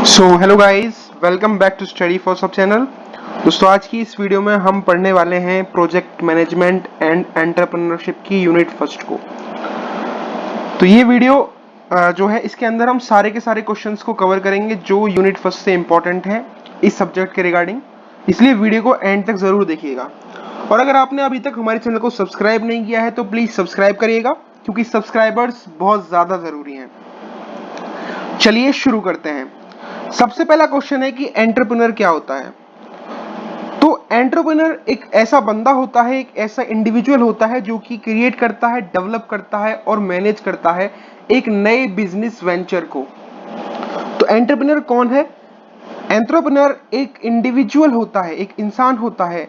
Hello guys, welcome back to study for सब channel. दोस्तों, आज की इस वीडियो में हम पढ़ने वाले हैं प्रोजेक्ट मैनेजमेंट एंड एंटरप्रेन्योरशिप की यूनिट फर्स्ट को। तो ये वीडियो जो है इसके अंदर हम सारे के सारे क्वेश्चंस को कवर करेंगे जो यूनिट फर्स्ट से इंपॉर्टेंट है इस सब्जेक्ट के रिगार्डिंग। इसलिए वीडियो को एंड तक जरूर देखिएगा। और अगर आपने अभी तक हमारे चैनल को सब्सक्राइब नहीं किया है तो प्लीज सब्सक्राइब करिएगा, क्योंकि सब्सक्राइबर्स बहुत ज्यादा जरूरी हैं। चलिए शुरू करते हैं। सबसे पहला क्वेश्चन है कि एंटरप्रेन्योर क्या होता है। तो एंटरप्रेन्योर एक ऐसा बंदा होता है, एक ऐसा इंडिविजुअल होता है जो कि क्रिएट करता है, डेवलप करता है और मैनेज करता है एक नए बिजनेस वेंचर को। तो एंटरप्रेन्योर कौन है? एंटरप्रेन्योर एक इंडिविजुअल होता है, एक इंसान होता है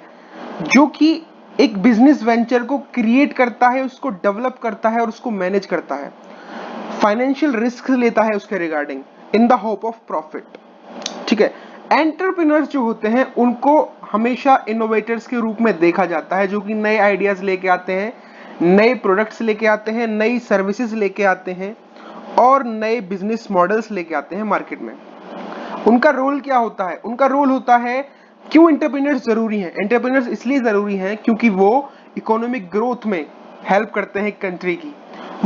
जो कि एक बिजनेस वेंचर को क्रिएट करता है, उसको डेवलप करता है और उसको मैनेज करता है। फाइनेंशियल रिस्क लेता है उसके regarding in the hope of profit. ठीक है। एंटरप्रेन्योर्स जो होते हैं उनको हमेशा इनोवेटर्स के रूप में देखा जाता है, जो कि नए आइडियाज लेके आते हैं, नए प्रोडक्ट्स लेके आते हैं, नई सर्विसेज लेके आते हैं और नए बिजनेस मॉडल्स लेके आते हैं मार्केट में। उनका रोल क्या होता है? उनका रोल होता है, क्यों एंटरप्रेन्योर्स जरूरी हैं? एंटरप्रेन्योर्स इसलिए जरूरी हैं क्योंकि वो इकोनॉमिक ग्रोथ में हेल्प करते हैं कंट्री की,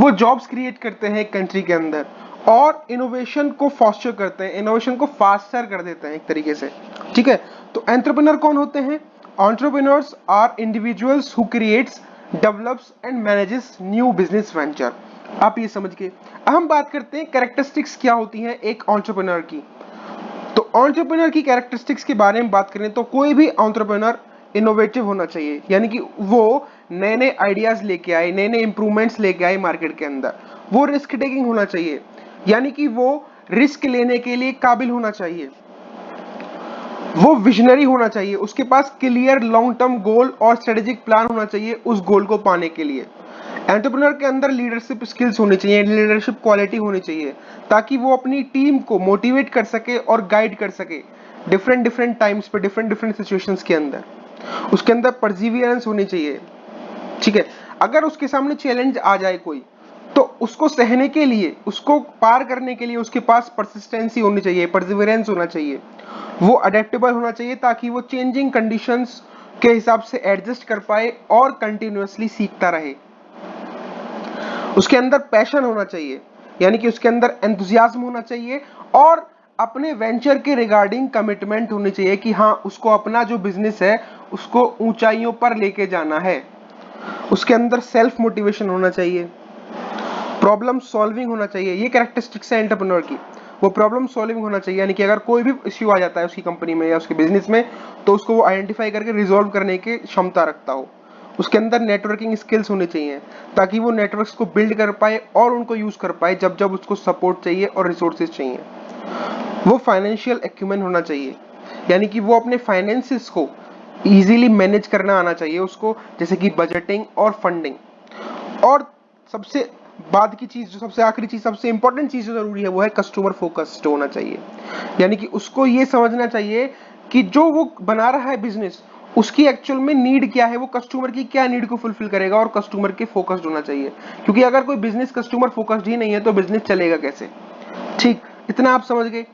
वो जॉब्स क्रिएट करते हैं कंट्री के अंदर और इनोवेशन को फॉस्टर करते हैं, इनोवेशन को फास्टर कर देते हैं एक तरीके से। ठीक है। तो एंटरप्रेन्योर कौन होते हैं? Entrepreneurs are individuals who creates, develops and manages new business venture. आप ये समझ के अब हम बात करते हैं कैरेक्टरिस्टिक्स क्या होती हैं एक एंटरप्रेन्योर की। तो एंटरप्रेन्योर की कैरेक्टरिस्टिक्स के बारे में बात करें तो कोई भी एंटरप्रेन्योर इनोवेटिव होना चाहिए, यानी कि वो नए नए आइडियाज लेके आए, नए नए इंप्रूवमेंट्स लेके आए मार्केट के अंदर। वो रिस्क टेकिंग होना चाहिए, यानी कि वो रिस्क लेने के लिए काबिल होना चाहिए। वो विजनरी होना चाहिए, उसके पास क्लियर लॉन्ग टर्म गोल और स्ट्रेटेजिक प्लान होना चाहिए उस गोल को पाने के लिए। एंटरप्रेन्योर के अंदर लीडरशिप स्किल्स होनी चाहिए, लीडरशिप क्वालिटी होनी चाहिए, ताकि वो अपनी टीम को मोटिवेट कर सके और गाइड कर सके डिफरेंट डिफरेंट टाइम्स पे, डिफरेंट डिफरेंट सिचुएशंस के अंदर। उसके अंदर परसिवियरेंस होनी चाहिए। ठीक है। अगर उसके सामने चैलेंज आ जाए कोई, तो उसको सहने के लिए, उसको पार करने के लिए उसके पास परसिस्टेंसी होनी चाहिए, परसिवियरेंस होना चाहिए। वो अडेप्टेबल होना चाहिए ताकि वो चेंजिंग कंडीशंस के हिसाब से एडजस्ट कर पाए और कंटिन्यूअसली सीखता रहे। उसके अंदर पैशन होना चाहिए, यानी कि उसके अंदर एंथुसियाज्म होना चाहिए और अपने वेंचर के रिगार्डिंग कमिटमेंट होनी चाहिए कि हाँ, उसको अपना जो बिजनेस है उसको ऊंचाइयों पर लेके जाना है। उसके अंदर सेल्फ मोटिवेशन होना चाहिए, प्रॉब्लम सॉल्विंग होना चाहिए। ये कैरेक्टरिस्टिक्स है एंटरप्रेन्योर की। वो प्रॉब्लम सॉल्विंग होना चाहिए, यानी कि अगर कोई भी इश्यू आ जाता है उसकी कंपनी में या उसके बिजनेस में, तो उसको वो आइडेंटिफाई करके रिजॉल्व करने की क्षमता रखता हो। उसके अंदर नेटवर्किंग स्किल्स होनी चाहिए, ताकि वो नेटवर्क्स को बिल्ड कर पाए और उनको यूज कर पाए जब जब उसको सपोर्ट चाहिए और रिसोर्सेज चाहिए। वो फाइनेंशियल एक्यूमेन होना चाहिए, यानी कि वो अपने फाइनेंसेस को इजीली मैनेज करना आना चाहिए उसको, जैसे कि बजटिंग और फंडिंग। और सबसे बाद की चीज, जो सबसे आखिरी चीज, सबसे इंपॉर्टेंट चीज जो जरूरी है वो है कस्टमर फोकस्ड होना चाहिए, यानी कि उसको ये समझना चाहिए कि जो वो बना रहा है बिजनेस, उसकी एक्चुअल में नीड क्या है, वो कस्टमर की क्या नीड को फुलफिल करेगा, और कस्टमर के फोकस्ड होना चाहिए। क्योंकि अगर कोई बिजनेस कस्टमर फोकस्ड ही नहीं है तो बिजनेस चलेगा कैसे? ठीक, इतना आप समझ गए।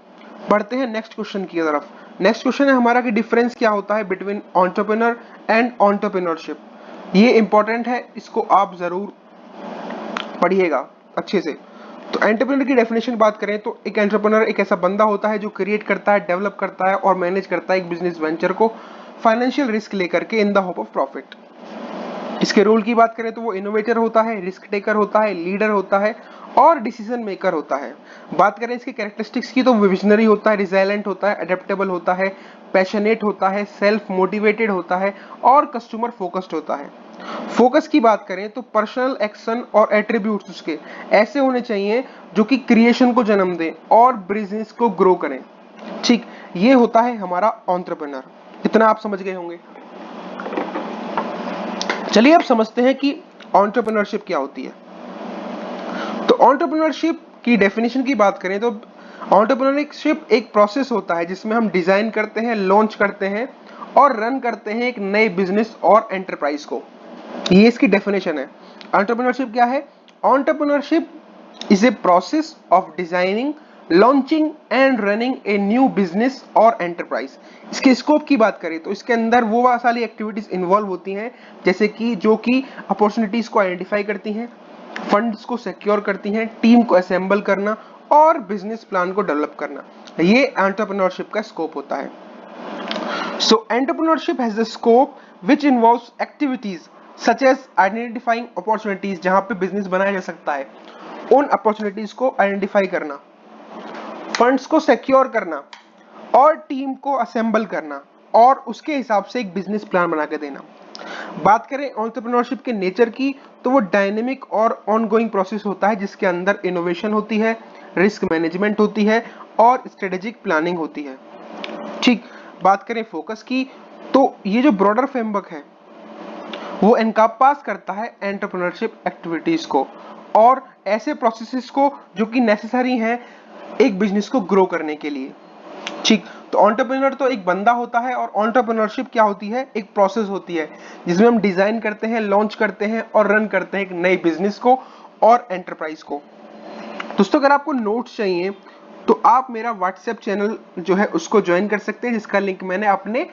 बढ़ते हैं नेक्स्ट क्वेश्चन की तरफ। नेक्स्ट क्वेश्चन है हमारा कि डिफरेंस क्या होता है बिटवीन एंटरप्रेन्योर एंड एंटरप्रेन्योरशिप। ये इंपॉर्टेंट है, इसको आप जरूर पढ़िएगा अच्छे से। तो एंटरप्रेन्योर की डेफिनेशन बात करें तो एक एंटरप्रेन्योर एक ऐसा बंदा होता है जो क्रिएट करता है, डेवलप करता है और मैनेज करता है एक बिजनेस वेंचर को फाइनेंशियल रिस्क लेकर के in the hope of profit. इसके रोल की बात करें तो वो इनोवेटर होता है, रिस्क टेकर होता है, लीडर होता है और डिसीजन मेकर होता है। बात करें इसके कैरेक्टरिस्टिक्स की तो विजनरी होता है, रिजाइलेंट होता है, अडेप्टेबल होता है, पैशनेट होता है, सेल्फ मोटिवेटेड होता है और कस्टमर फोकस्ड होता है। फोकस की बात करें तो पर्सनल एक्शन और एट्रीब्यूट्स उसके ऐसे होने चाहिए जो कि क्रिएशन को जन्म दें और बिजनेस को ग्रो करें। ठीक, ये होता है हमारा एंटरप्रेन्योर। इतना आप समझ गए होंगे। चलिए अब समझते हैं कि एंटरप्रेन्योरशिप क्या होती है। तो एंटरप्रेन्योरशिप की डेफिनेशन की बात करें तो एंटरप्रेन्योरशिप एक प्रोसेस होता है जिसमें हम डिजाइन करते हैं, लॉन्च करते हैं और रन करते हैं एक नए बिजनेस और एंटरप्राइज को। ये इसकी डेफिनेशन है। एंटरप्रेन्योरशिप क्या है? Entrepreneurship is a process of designing, launching and running a new business और एंटरप्राइज। इसके स्कोप की बात करें तो इसके अंदर वो सारी एक्टिविटीज इन्वॉल्व होती हैं जैसे कि जो कि अपॉर्चुनिटीज को आइडेंटिफाई करती हैं, फंड्स को सिक्योर करती हैं, टीम को असेंबल करना और बिजनेस प्लान को डेवलप करना। ये एंटरप्रेन्योरशिप का स्कोप होता है। So entrepreneurship has the scope which involves activities such as identifying opportunities, जहां पे बिजनेस बनाया जा सकता है, उन अपॉर्चुनिटीज को आइडेंटिफाई करना, फंड्स को सिक्योर करना और टीम को असेंबल करना और उसके हिसाब से एक बिजनेस प्लान बना के देना। बात करें एंटरप्रेन्योरशिप के नेचर की तो वो डायनेमिक और ऑनगोइंग प्रोसेस होता है जिसके अंदर इनोवेशन होती है, रिस्क मैनेजमेंट होती है और स्ट्रेटेजिक प्लानिंग होती है। ठीक, बात करें फोकस की तो ये जो ब्रॉडर फ्रेमवर्क है वो एनकम्पास करता है एंटरप्रेन्योरशिप एक्टिविटीज को और ऐसे प्रोसेसेस को जो कि नेसेसरी हैं एक बिजनेस को ग्रो करने के लिए। ठीक, तो एंटरप्रेन्योर तो एक बंदा होता है और एंटरप्रेन्योरशिप क्या होती है, एक प्रोसेस होती है जिसमें हम डिजाइन करते हैं, लॉन्च करते हैं और रन करते हैं एक नए बिजनेस को और एंटरप्राइज को। दोस्तों अगर आपको नोट्स चाहिए तो आप मेरा व्हाट्सएप चैनल जो है उसको ज्वाइन कर सकते हैं जिसका लिंक मैंने अपने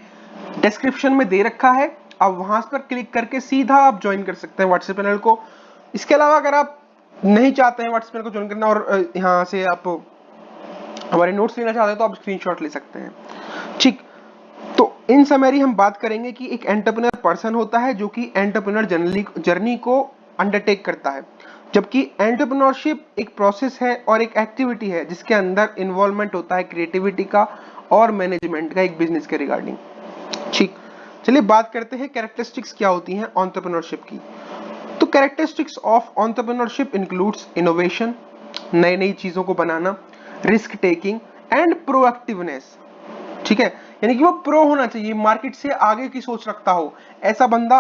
डिस्क्रिप्शन में दे रखा है। आप वहां पर क्लिक करके सीधा आप ज्वाइन कर सकते हैं व्हाट्सएप चैनल को। इसके अलावा अगर आप नहीं चाहते हैं व्हाट्सएप चैनल को ज्वाइन करना और यहाँ से आप हमारे नोट्स लेना चाहते हैं तो आप स्क्रीनशॉट ले सकते हैं। ठीक, तो इन समरी हम बात करेंगे कि एक एंटरप्रेन्योर पर्सन होता है जो कि एंटरप्रेन्योर जर्नी को अंडरटेक करता है, जबकि एंटरप्रेन्योरशिप एक प्रोसेस है और एक एक्टिविटी है जिसके अंदर इन्वॉल्वमेंट होता है क्रिएटिविटी का और मैनेजमेंट का एक बिजनेस के रिगार्डिंग। ठीक, चलिए बात करते हैं कैरेक्टरिस्टिक्स क्या होती हैं एंटरप्रेन्योरशिप की। तो characteristics of entrepreneurship includes innovation, नई नई चीजों को बनाना, रिस्क टेकिंग एंड प्रोएक्टिवनेस। ठीक है, यानी कि वो प्रो होना चाहिए, मार्केट से आगे की सोच रखता हो, ऐसा बंदा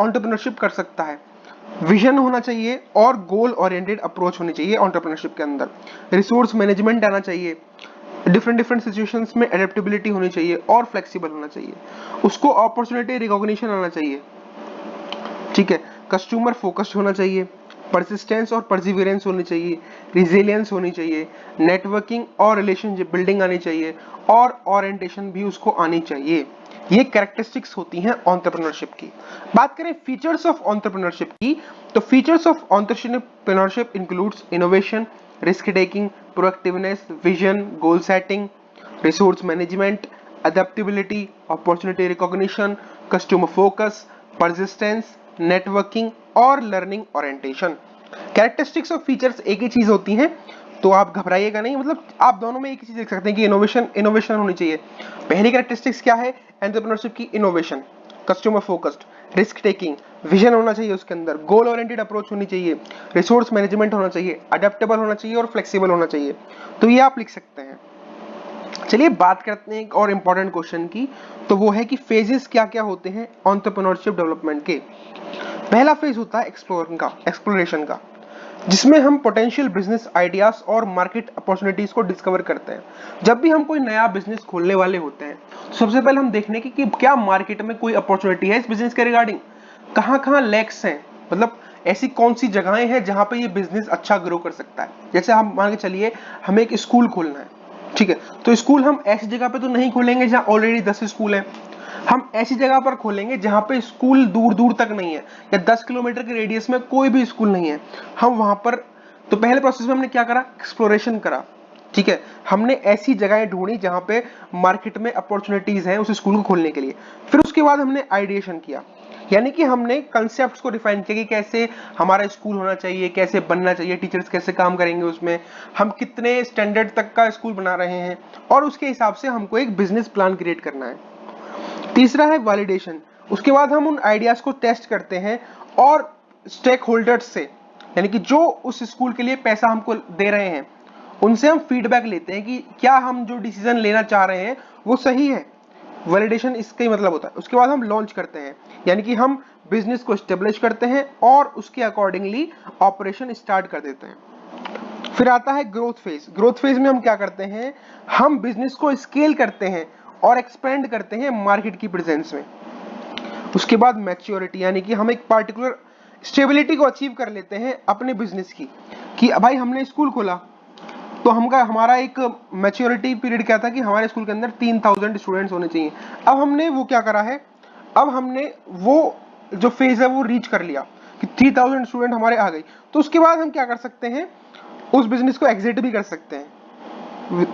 एंटरप्रेन्योरशिप कर सकता है। विजन होना चाहिए और गोल ओरिएंटेड अप्रोच होनी चाहिए एंटरप्रेन्योरशिप के अंदर। रिसोर्स मैनेजमेंट आना चाहिए, डिफरेंट सिचुएशंस में एडेप्टेबिलिटी होनी चाहिए और फ्लेक्सिबल होना चाहिए। उसको अपॉर्चुनिटी रिकॉग्निशन आना चाहिए। ठीक है, कस्टमर फोकस्ड होना चाहिए, परसिस्टेंस और परसिवियरेंस होनी चाहिए, रिजिलियंस होनी चाहिए, नेटवर्किंग और रिलेशनशिप बिल्डिंग आनी चाहिए और ओरिएंटेशन भी उसको आनी चाहिए। ये कैरेक्टरिस्टिक्स होती हैं एंटरप्रेन्योरशिप की। बात करें फीचर्स ऑफ एंटरप्रेन्योरशिप की तो features of entrepreneurship includes innovation, risk taking, proactiveness, vision, goal setting, resource management, adaptability, opportunity recognition, customer focus, persistence, networking और लर्निंग ओरिएंटेशन। कैरेक्टरिस्टिक्स और फीचर्स एक ही चीज होती हैं तो आप घबराइएगा नहीं, मतलब आप दोनों में एक ही चीज देख सकते हैं कि इनोवेशन होनी चाहिए। पहली कैरेक्टरिस्टिक्स क्या है एंटरप्रेन्योरशिप की, innovation, customer focused, risk taking, vision होना चाहिए उसके अंदर, गोल ओरिएंटेड अप्रोच होनी चाहिए, रिसोर्स मैनेजमेंट होना चाहिए, अडेप्टेबल होना चाहिए और फ्लेक्सिबल होना चाहिए। तो ये आप लिख सकते हैं। चलिए बात करते हैं एक और इंपॉर्टेंट क्वेश्चन की, तो वो है कि फेजेस क्या क्या होते हैं एंटरप्रेन्योरशिप डेवलपमेंट के। पहला फेज होता है एक्सप्लोरेशन का, जिसमें हम पोटेंशियल बिजनेस आइडियाज और मार्केट अपॉर्चुनिटीज को डिस्कवर करते हैं। जब भी हम कोई नया बिजनेस खोलने वाले होते हैं सबसे पहले हम देखने की कि क्या मार्केट में कोई अपॉर्चुनिटी है इस बिजनेस के रिगार्डिंग, कहाँ लैक्स हैं, मतलब ऐसी कौन सी जगहें हैं जहां पे ये बिजनेस अच्छा ग्रो कर सकता है। जैसे हम मान के चलिए हमें एक स्कूल खोलना है, ठीक है, तो स्कूल हम ऐसी जगह पे तो नहीं खोलेंगे जहां ऑलरेडी 10 स्कूल हैं, हम ऐसी जगह पर खोलेंगे जहां पे स्कूल दूर दूर तक नहीं है या 10 किलोमीटर के रेडियस में कोई भी स्कूल नहीं है। हम वहां पर, तो पहले प्रोसेस में हमने क्या करा, एक्सप्लोरेशन करा। ठीक है, हमने ऐसी जगहें ढूंढी जहां पे मार्केट में अपॉर्चुनिटीज हैं उस स्कूल को खोलने के लिए। फिर उसके बाद हमने आइडिएशन किया, यानी कि हमने कंसेप्ट्स को डिफाइन किया कि कैसे हमारा स्कूल होना चाहिए, कैसे बनना चाहिए, टीचर्स कैसे काम करेंगे उसमें, हम कितने स्टैंडर्ड तक का स्कूल बना रहे हैं और उसके हिसाब से हमको एक बिजनेस प्लान क्रिएट करना है। तीसरा है वैलिडेशन, उसके बाद हम उन आइडियाज को टेस्ट करते हैं और स्टेक होल्डर्स से, यानी कि जो उस स्कूल के लिए पैसा हमको दे रहे हैं उनसे हम फीडबैक लेते हैं कि क्या हम जो डिसीजन लेना चाह रहे हैं वो सही है। वैलिडेशन इसका ही मतलब होता है। उसके बाद हम लॉन्च करते हैं, यानी कि हम बिजनेस को एस्टेब्लिश करते हैं और उसके अकॉर्डिंगली ऑपरेशन स्टार्ट कर देते हैं। फिर आता है ग्रोथ फेज। ग्रोथ फेज में हम क्या करते हैं, हम बिजनेस को स्केल करते हैं और एक्सपेंड करते हैं मार्केट की प्रेजेंस में। उसके बाद मैच्योरिटी, यानी कि हम एक पार्टिकुलर स्टेबिलिटी को अचीव कर लेते हैं अपने बिजनेस की, कि भाई हमने स्कूल खोला, तो हमारा एक मैच्योरिटी पीरियड क्या था कि हमारे स्कूल के अंदर 3000 स्टूडेंट्स होने चाहिए। अब हमने वो क्या करा है, अब हमने वो जो फेज है वो रीच कर लिया कि 3000 स्टूडेंट हमारे आ गई। तो उसके बाद हम क्या कर सकते हैं, उस बिजनेस को एग्जिट भी कर सकते हैं।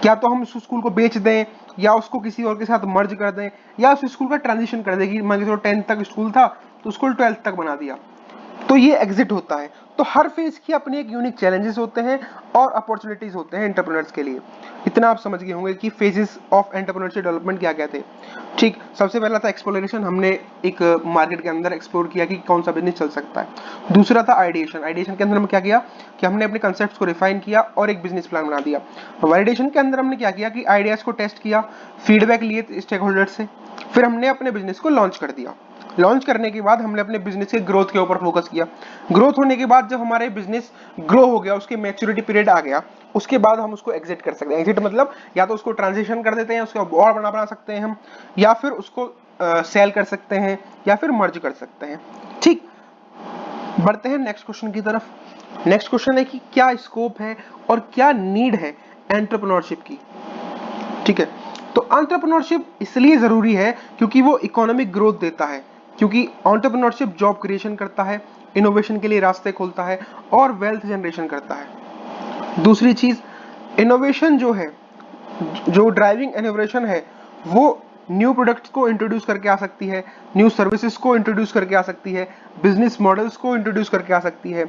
क्या तो हम उस स्कूल को बेच दें, या उसको किसी और के साथ मर्ज कर दें, या उस स्कूल का ट्रांजिशन कर दें कि मान के चलो 10th तक स्कूल था तो उसको 12th तक बना दिया। तो ये एग्जिट होता है। तो हर फेज की अपनी एक यूनिक चैलेंजेस होते हैं और अपॉर्चुनिटीज होते हैं एंटरप्रेन्योर्स के लिए। इतना आप समझ गए होंगे कि फेजेस ऑफ एंटरप्रेन्योरशिप डेवलपमेंट क्या क्या थे। ठीक, सबसे पहला था एक्सप्लोरेशन, हमने एक मार्केट के अंदर एक्सप्लोर किया कि कौन सा बिजनेस चल सकता है। दूसरा था आइडिएशन, आइडिएशन के अंदर हम क्या किया कि हमने अपने कंसेप्ट को रिफाइन किया और एक बिजनेस प्लान बना दिया। वैलिडेशन के अंदर हमने क्या किया कि आइडियाज को टेस्ट किया, फीडबैक लिए स्टेक होल्डर से, फिर हमने अपने बिजनेस को लॉन्च कर दिया। लॉन्च करने के बाद हमने अपने बिजनेस के ग्रोथ के ऊपर फोकस किया। ग्रोथ होने के बाद जब हमारे बिजनेस ग्रो हो गया, उसके मैच्योरिटी पीरियड आ गया, उसके बाद हम उसको एग्जिट कर सकते हैं। एग्जिट मतलब या तो उसको ट्रांजिशन कर देते हैं, उसको और बना सकते हैं हम, या फिर उसको सेल कर सकते हैं, या फिर मर्ज कर सकते हैं। ठीक, बढ़ते हैं नेक्स्ट क्वेश्चन की तरफ। नेक्स्ट क्वेश्चन है कि क्या स्कोप है और क्या नीड है एंटरप्रेन्योरशिप की। ठीक है, तो एंटरप्रेन्योरशिप इसलिए जरूरी है क्योंकि वो इकोनॉमिक ग्रोथ देता है, क्योंकि एंटरप्रेन्योरशिप जॉब क्रिएशन करता है, इनोवेशन के लिए रास्ते खोलता है और वेल्थ जनरेशन करता है। दूसरी चीज, इनोवेशन जो है, जो ड्राइविंग इनोवेशन है, वो न्यू प्रोडक्ट्स को इंट्रोड्यूस करके आ सकती है, न्यू सर्विसेज को इंट्रोड्यूस करके आ सकती है, बिजनेस मॉडल्स को इंट्रोड्यूस करके आ सकती है।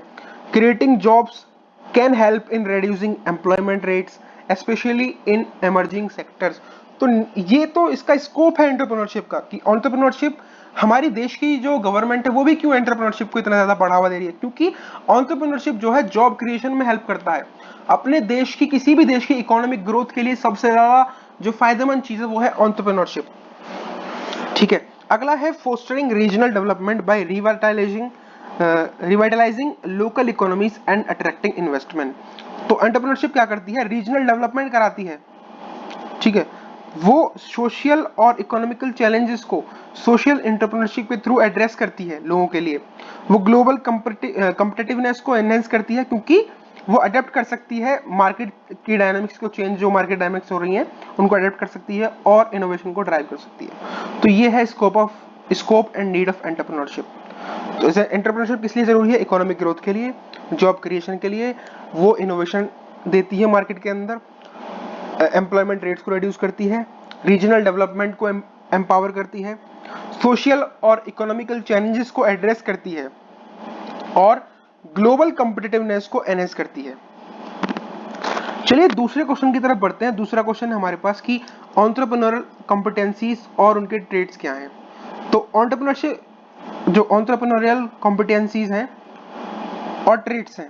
Creating jobs can help in reducing employment rates specially in emerging sectors. तो ये तो इसका स्कोप है एंटरप्रेन्योरशिप का, कि एंटरप्रेन्योरशिप हमारी देश की जो गवर्नमेंट है वो भी क्यों एंटरप्रेन्योरशिप को इतना ज्यादा बढ़ावा दे रही है, क्योंकि एंटरप्रेन्योरशिप जो है जॉब क्रिएशन में हेल्प करता है। अपने देश की, किसी भी देश की इकोनॉमिक ग्रोथ के लिए सबसे ज्यादा जो फायदेमंद चीज है वो है एंटरप्रेन्योरशिप। ठीक है, अगला है fostering regional development bye revitalising local economies and attracting investment. तो एंटरप्रेन्योरशिप क्या करती है, रीजनल डेवलपमेंट कराती है। ठीक है, वो सोशल और इकोनॉमिकल चैलेंजेस को सोशल एंटरप्रेन्योरशिप के थ्रू एड्रेस करती है लोगों के लिए। वो ग्लोबल कम्पिटिटिवनेस को एनहेंस करती है, क्योंकि वो अडेप्ट कर सकती है मार्केट की डायनामिक्स को, चेंज जो मार्केट डायनामिक्स हो रही हैं उनको अडेप्ट कर सकती है और इनोवेशन को ड्राइव कर सकती है। तो ये है scope and need of entrepreneurship. तो एंटरप्रेन्योरशिप किस लिए जरूरी है, इकोनॉमिक ग्रोथ के लिए, जॉब क्रिएशन के लिए, वो इनोवेशन देती है मार्केट के अंदर, एम्प्लॉयमेंट रेट्स को रिड्यूस करती है, रीजनल डेवलपमेंट को एम्पावर करती है, सोशल और इकोनॉमिकल चैलेंजेस को एड्रेस करती है और ग्लोबल कॉम्पिटिटिवनेस को एनहेंस करती है। चलिए दूसरे क्वेश्चन की तरफ बढ़ते हैं। दूसरा क्वेश्चन है हमारे पास कि एंटरप्रेन्योरल कॉम्पिटेंसीज और उनके ट्रेड्स क्या हैं। तो एंटरप्रेन्योरशिप, जो एंटरप्रेन्योरियल कॉम्पिटेंसीज हैं और ट्रेड्स हैं,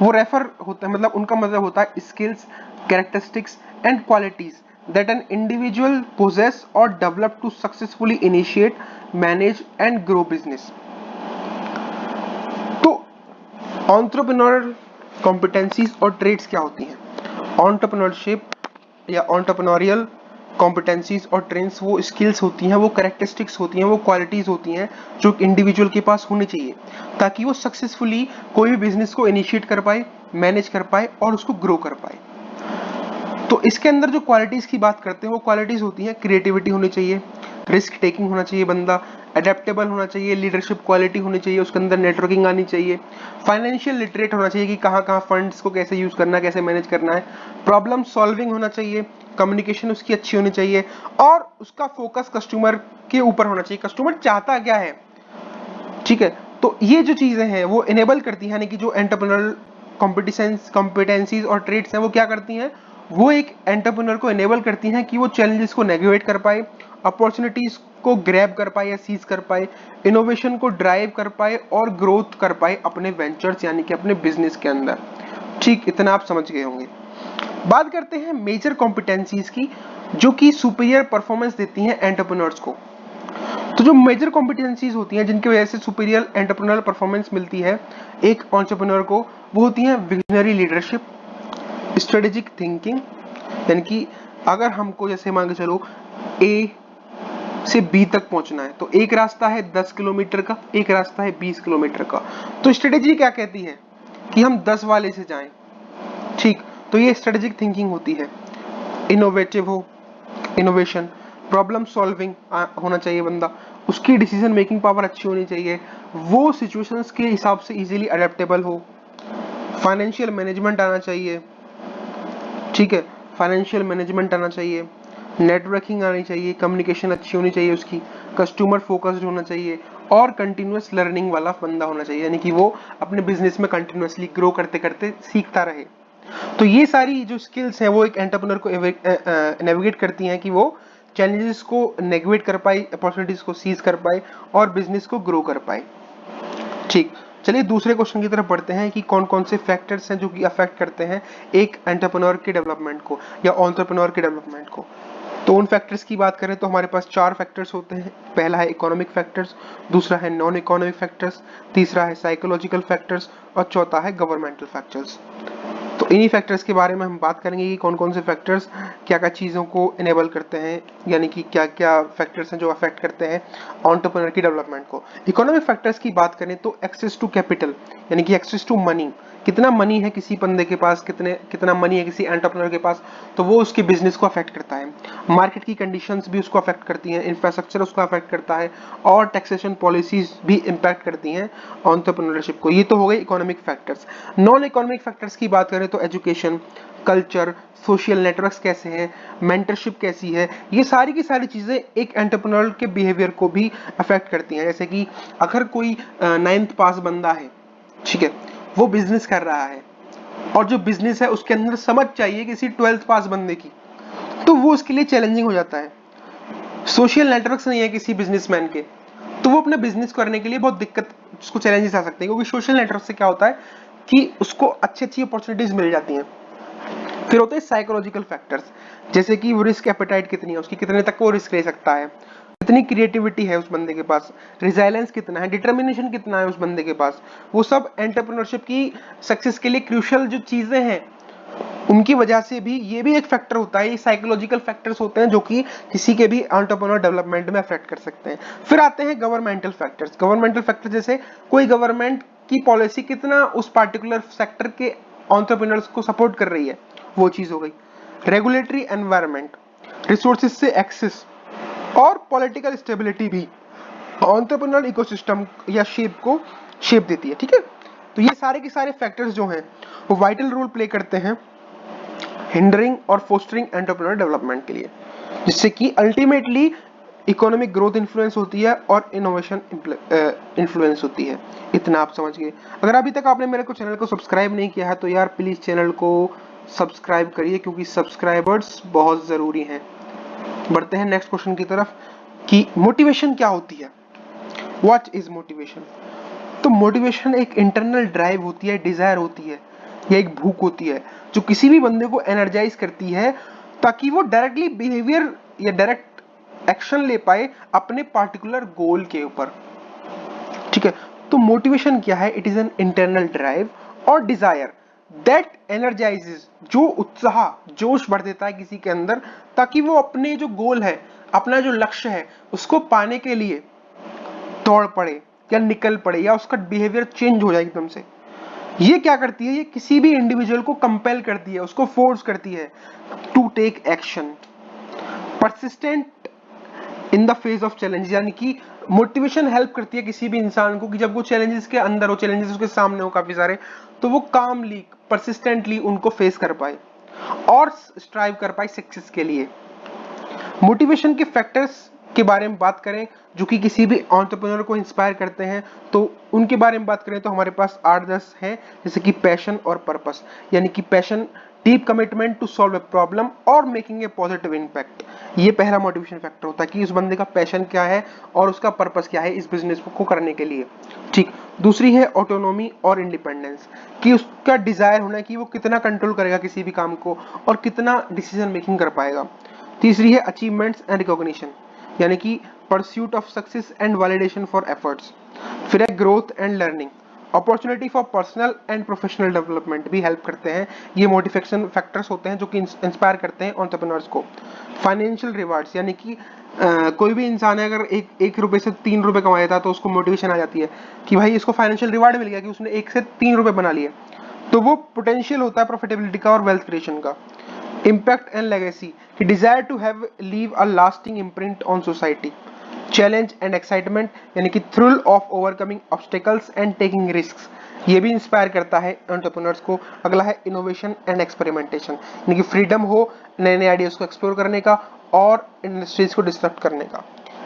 वो रेफर होता है, मतलब उनका मतलब होता है skills, characteristics and qualities that an individual possess or develop to successfully initiate, manage and grow business। तो entrepreneurial competencies और traits क्या होती हैं? entrepreneurship या entrepreneurial competencies और traits वो skills होती हैं, वो characteristics होती हैं, वो qualities होती हैं जो इंडिविजुअल के पास होनी चाहिए ताकि वो सक्सेसफुली कोई भी बिजनेस को इनिशिएट कर पाए, मैनेज कर पाए और उसको ग्रो कर पाए। तो इसके अंदर जो क्वालिटीज की बात करते हैं वो क्वालिटीज होती हैं, क्रिएटिविटी होनी चाहिए, रिस्क टेकिंग होना चाहिए बंदा, अडेप्टेबल होना चाहिए, लीडरशिप क्वालिटी होनी चाहिए, उसके अंदर नेटवर्किंग आनी चाहिए, फाइनेंशियल लिटरेट होना चाहिए कि कहाँ कहाँ फंड्स को कैसे यूज करना है, कैसे मैनेज करना है, प्रॉब्लम सॉल्विंग होना चाहिए, कम्युनिकेशन उसकी अच्छी होनी चाहिए और उसका फोकस कस्टमर के ऊपर होना चाहिए, कस्टमर चाहता क्या है। ठीक है, तो ये जो चीजें हैं वो इनेबल करती है, यानी कि जो एंटरप्रेन्योरल कॉम्पिटेंसीज और ट्रेड्स हैं वो क्या करती हैं, वो एक एंटरप्रेन्योर को इनेबल करती हैं कि वो चैलेंजेस को नेविगेट कर पाए, अपॉर्चुनिटीज को ग्रैब कर पाए या सीज कर पाए, इनोवेशन को ड्राइव कर पाए और ग्रोथ कर पाए अपने वेंचर्स यानी कि अपने बिजनेस के अंदर। ठीक, इतना आप समझ गए होंगे। बात करते हैं मेजर कॉम्पिटेंसीज की जो कि सुपीरियर परफॉर्मेंस देती हैं एंटरप्रेन्योर्स को। तो जो मेजर कॉम्पिटेंसीज होती हैं जिनकी वजह से सुपीरियर एंटरप्रेन्योरल परफॉर्मेंस मिलती है एक एंटरप्रेन्योर को, वो होती है विजनरी लीडरशिप, स्ट्रेटेजिक थिंकिंग, यानी कि अगर हमको जैसे मान के चलो ए से बी तक पहुंचना है तो एक रास्ता है 10 किलोमीटर का, एक रास्ता है 20 किलोमीटर का। तो स्ट्रेटेजी क्या कहती है कि हम 10 वाले से जाएं। ठीक, तो ये स्ट्रेटेजिक थिंकिंग होती है। इनोवेटिव हो, इनोवेशन, प्रॉब्लम सॉल्विंग होना चाहिए बंदा, उसकी डिसीजन मेकिंग पावर अच्छी होनी चाहिए, वो सिचुएशंस के हिसाब से इजीली अडेप्टेबल हो, फाइनेंशियल मैनेजमेंट आना चाहिए, ठीक है, फाइनेंशियल मैनेजमेंट आना चाहिए, नेटवर्किंग आनी चाहिए, कम्युनिकेशन अच्छी होनी चाहिए उसकी, कस्टमर फोकस्ड होना चाहिए और कंटिन्यूअस लर्निंग वाला बंदा होना चाहिए, यानी कि वो अपने बिजनेस में कंटिन्यूअसली ग्रो करते करते सीखता रहे। तो ये सारी जो स्किल्स हैं वो एक एंटरप्रेन्योर को नेविगेट करती हैं कि वो चैलेंजेस को नेविगेट कर पाए, अपॉर्चुनिटीज को सीज कर पाए और बिजनेस को ग्रो कर पाए। ठीक, चलिए दूसरे क्वेश्चन की तरफ बढ़ते हैं कि कौन कौन से फैक्टर्स हैं जो कि अफेक्ट करते हैं एक एंटरप्रेन्योर के डेवलपमेंट को या एंटरप्रेन्योर के डेवलपमेंट को। तो उन फैक्टर्स की बात करें तो हमारे पास 4 फैक्टर्स होते हैं। पहला है इकोनॉमिक फैक्टर्स, दूसरा है नॉन इकोनॉमिक फैक्टर्स, तीसरा है साइकोलॉजिकल फैक्टर्स और चौथा है गवर्नमेंटल फैक्टर्स। तो इन्हीं फैक्टर्स के बारे में हम बात करेंगे कि कौन कौन से फैक्टर्स क्या क्या चीज़ों को इनेबल करते हैं, यानी कि क्या क्या फैक्टर्स हैं जो अफेक्ट करते हैं एंटरप्रेन्योर की डेवलपमेंट को। इकोनॉमिक फैक्टर्स की बात करें तो एक्सेस टू कैपिटल, यानी कि एक्सेस टू मनी, कितना मनी है किसी बंदे के पास, कितना मनी है किसी एंटरप्रेन्योर के पास, तो वो उसके बिजनेस को अफेक्ट करता है। मार्केट की कंडीशंस भी उसको अफेक्ट करती हैं, इंफ्रास्ट्रक्चर उसको अफेक्ट करता है और टैक्सेशन पॉलिसीज भी इंपैक्ट करती हैं एंटरप्रेन्योरशिप को। ये तो हो गए economic factors. Non economic factors की बात करें तो एजुकेशन, कल्चर, सोशल नेटवर्क्स कैसे हैं, मेंटरशिप कैसी है, ये सारी की सारी चीजें एक एंटरप्रेन्योर के बिहेवियर को भी अफेक्ट करती हैं। जैसे कि अगर कोई 9th पास बंदा है, ठीक है, वो बिजनेस कर रहा है और जो बिजनेस है उसके अंदर समझ चाहिए किसी 12th पास बंदे की, तो वो उसके लिए चैलेंजिंग हो जाता है। सोशल नेटवर्क्स नहीं है किसी बिजनेसमैन के, तो वो अपने बिजनेस करने के लिए बहुत दिक्कत, उसको चैलेंजेस आ सकते हैं, क्योंकि सोशल नेटवर्क से क्या होता है कि उसको अच्छी अच्छी अपॉर्चुनिटीज मिल जाती हैं। फिर होते हैं साइकोलॉजिकल फैक्टर्स, जैसे कि वो रिस्क एपेटाइट कितनी है उसकी, कितने तक वो रिस्क ले सकता है, कितनी क्रिएटिविटी है उस बंदे के पास, रिजाइलेंस कितना है, डिटर्मिनेशन कितना है उस बंदे के पास। वो सब एंटरप्रेन्योरशिप की सक्सेस के लिए क्रूशियल जो चीजें हैं उनकी वजह से भी ये भी एक फैक्टर होता है। ये साइकोलॉजिकल फैक्टर्स होते हैं जो कि किसी के भी एंटरप्रेन्योर डेवलपमेंट में अफेक्ट कर सकते हैं। फिर आते हैं गवर्नमेंटल फैक्टर्स। गवर्नमेंटल फैक्टर जैसे कोई गवर्नमेंट की पॉलिसी कितना उस पार्टिकुलर सेक्टर के एंटरप्रेन्योर्स को सपोर्ट कर रही है, वो चीज हो गई। रेगुलेटरी एनवायरनमेंट, रिसोर्सेज से एक्सेस और पॉलिटिकल स्टेबिलिटी भी एंटरप्रेन्योर इकोसिस्टम या शेप देती है, ठीक है। तो ये सारे के सारे फैक्टर्स जो हैं वो वाइटल रोल प्ले करते हैं हिंडरिंग और फोस्टरिंग एंटरप्रेन्योर डेवलपमेंट के लिए, जिससे कि अल्टीमेटली इकोनॉमिक ग्रोथ इन्फ्लुएंस होती है और इनोवेशन इन्फ्लुएंस होती है। इतना आप समझ गए। अगर अभी तक आपने मेरे को चैनल को सब्सक्राइब नहीं किया है तो यार प्लीज चैनल को सब्सक्राइब करिए, क्योंकि सब्सक्राइबर्स बहुत जरूरी हैं। बढ़ते हैं नेक्स्ट क्वेश्चन की तरफ कि मोटिवेशन क्या होती है। What is motivation? तो मोटिवेशन एक इंटरनल ड्राइव होती है, डिजायर होती है या एक भूख होती है जो किसी भी बंदे को एनर्जाइज करती है ताकि वो डायरेक्टली बिहेवियर या डायरेक्ट एक्शन ले पाए अपने पार्टिकुलर गोल के ऊपर, ठीक है। तो मोटिवेशन क्या है? It is an internal drive और डिजायर दैट एनर्जाइजेस, जो उत्साह जोश भर देता है किसी के अंदर ताकि वो अपने जो गोल है, अपना जो लक्ष्य है उसको पाने के लिए दौड़ पड़े या निकल पड़े या उसका बिहेवियर चेंज हो जाए एकदम से। ये क्या करती है? ये किसी भी इंडिविजुअल को कंपेल करती है, उसको फोर्स करती है to take action, persistent in the face of challenge. यानी कि मोटिवेशन हेल्प करती है किसी भी इंसान को कि जब वो चैलेंजेस के अंदर हो, चैलेंजेस उसके सामने हो काफी सारे, तो वो कामली परसिस्टेंटली उनको फेस कर पाए और स्ट्राइव कर पाए सक्सेस के लिए। मोटिवेशन के फैक्टर्स के बारे में बात करें जो कि किसी भी एंटरप्रेन्योर को इंस्पायर करते हैं, तो उनके बारे में बात करें तो हमारे पास 8-10 हैं, जैसे कि पैशन और पर्पस। यानी कि passion, deep commitment to solve a problem और मेकिंग ए पॉजिटिव इम्पैक्ट। ये पहला मोटिवेशन फैक्टर होता है कि उस बंदे का पैशन क्या है और उसका पर्पस क्या है इस बिजनेस को करने के लिए, ठीक। दूसरी है ऑटोनॉमी और इंडिपेंडेंस, कि उसका डिजायर होना कि वो कितना कंट्रोल करेगा किसी भी काम को और कितना डिसीजन मेकिंग कर पाएगा। तीसरी है अचीवमेंट्स एंड रिकॉग्निशन, यानी कि pursuit of success and validation for efforts. फिर है growth and learning, opportunity for personal and professional development भी हेल्प करते हैं। ये मोटिवेशन फैक्टर्स होते हैं जो कि इंस्पायर करते हैं एंटरप्रेन्योर्स को। फाइनेंशियल रिवार्ड्स, यानी कि कोई भी इंसान है अगर एक रुपए से 3 रुपए कमाया था तो उसको मोटिवेशन आ जाती है कि भाई इसको फाइनेंशियल रिवार्ड मिल गया कि उसने 1 से 3 रुपए बना लिए, तो वो पोटेंशियल होता है प्रॉफिटेबिलिटी का और वेल्थ क्रिएशन का। Impact and legacy, desire to have leave a lasting imprint on society. Challenge and excitement, यानी कि thrill of overcoming obstacles and taking risks, ये भी इंस्पायर करता है एंटरप्रेन्योर्स को। अगला है इनोवेशन एंड एक्सपेरिमेंटेशन, यानी कि फ्रीडम हो नए नए आइडियाज को एक्सप्लोर करने का और इंडस्ट्रीज को डिस्टर्ब करने का।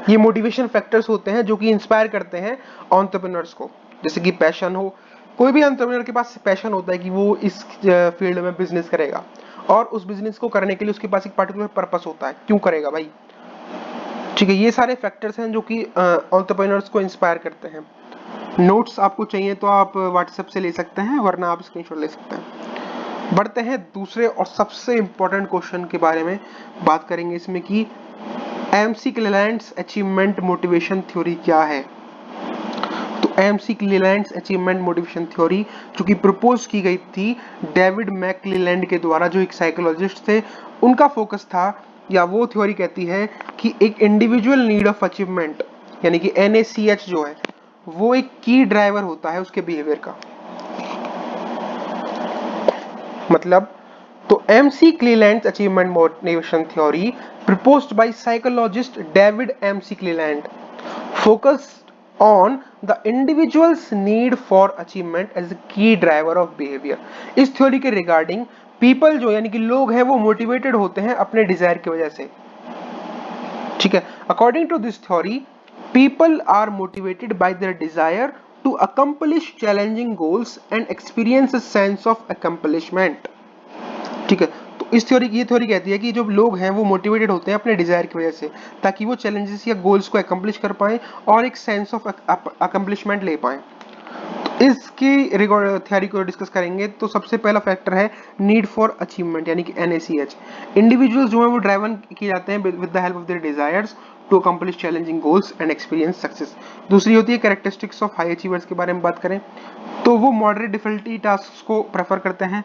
ये मोटिवेशन फैक्टर्स होते हैं जो कि इंस्पायर करते हैं एंटरप्रेन्योर्स को। जैसे कि पैशन हो, कोई भी एंटरप्रेन्योर के पास पैशन होता है कि वो इस फील्ड में बिजनेस करेगा और उस बिजनेस को करने के लिए उसके पास एक पर्टिकुलर पर्पस होता है, क्यों करेगा भाई। ठीक है, ये सारे फैक्टर्स हैं जो कि एंटरप्रेन्योर्स को इंस्पायर करते हैं। नोट्स आपको चाहिए तो आप व्हाट्सएप से ले सकते हैं, वरना आप स्क्रीनशॉट ले सकते हैं। बढ़ते हैं दूसरे और सबसे इंपॉर्टेंट क्वेश्चन के बारे में बात करेंगे इसमें कि एमसी क्लेलैंड्स अचीवमेंट मोटिवेशन थ्योरी क्या है। तो एमसी क्लेलैंड्स अचीवमेंट मोटिवेशन थ्योरी जो कि प्रपोज की गई थी डेविड मैकक्लेलैंड के द्वारा, जो एक साइकोलॉजिस्ट थे, उनका फोकस था, या वो थ्योरी कहती है कि एक इंडिविजुअल नीड ऑफ अचीवमेंट यानी कि NACH जो है वो एक की ड्राइवर होता है उसके बिहेवियर का। मतलब तो McClelland achievement motivation theory proposed by psychologist David McClelland focused on the individual's need for achievement as a key driver of behaviour. इस थ्योरी के रिगार्डिंग पीपल जो यानी कि लोग हैं वो मोटिवेटेड होते हैं अपने डिजायर की वजह से। ठीक है, according to this theory people are motivated by their desire to accomplish challenging goals and experience a sense of accomplishment। ठीक है, तो इस थ्योरी ये थ्योरी कहती है कि जो लोग हैं वो मोटिवेटेड होते हैं अपने डिजायर की वजह से, ताकि वो चैलेंजेस या गोल्स को अकम्प्लिश कर पाएं और एक सेंस ऑफ अकम्प्लिशमेंट ले पाएं। तो इसकी थ्योरी को डिस्कस करेंगे तो सबसे पहला फैक्टर है नीड फॉर अचीवमेंट यानी कि NACH। इंडिविजुअल्स जो है वो ड्राइवन किए जाते हैं with the help of their desires to accomplish challenging goals and experience success. दूसरी होती है कैरेक्टरिस्टिक्स ऑफ हाई अचीवर्स के बारे में बात करें तो वो मॉडरेट डिफिकल्टी टास्क को प्रेफर करते हैं,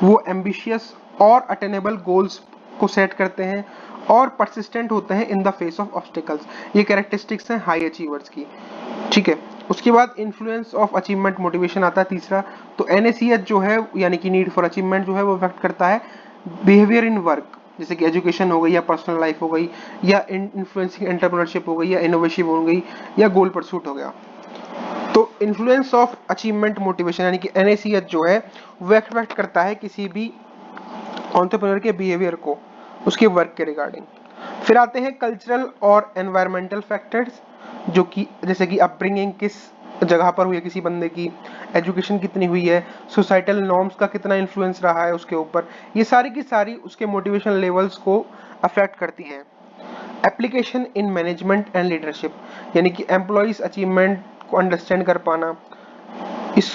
वो एम्बिशियस और अटेनेबल गोल्स को सेट करते हैं और परसिस्टेंट होते हैं इन द फेस ऑफ ऑब्स्टिकल्स। ये कैरेक्टरिस्टिक्स हैं हाई अचीवर्स की। ठीक है, उसके बाद इन्फ्लुएंस ऑफ अचीवमेंट मोटिवेशन आता है तीसरा। तो NACH जो है यानी कि नीड फॉर अचीवमेंट जो है वो इफेक्ट करता है बिहेवियर इन वर्क, जैसे कि एजुकेशन हो गई या पर्सनल लाइफ हो गई या इन्फ्लुएंसिंग एंटरप्रेन्योरशिप हो गई या इनोवेशन हो गई या गोल परसूट हो गया। तो इन्फ्लुएंस ऑफ अचीवमेंट मोटिवेशन यानी कि NACH जो है वो इफेक्ट करता है किसी भी एंटरप्रेन्योर के बिहेवियर को उसके वर्क के रिगार्डिंग। फिर आते हैं कल्चरल और एनवायरमेंटल फैक्टर्स, जो कि जैसे कि अपब्रिंगिंग किस जगह पर हुई है किसी बंदे की, एजुकेशन कितनी हुई है, सोसाइटल नॉर्म्स का कितना इन्फ्लुएंस रहा है उसके ऊपर, ये सारी की सारी उसके मोटिवेशन लेवल्स को अफेक्ट करती है। Application in management and leadership यानी कि एम्प्लॉइज अचीवमेंट को अंडरस्टैंड कर पाना,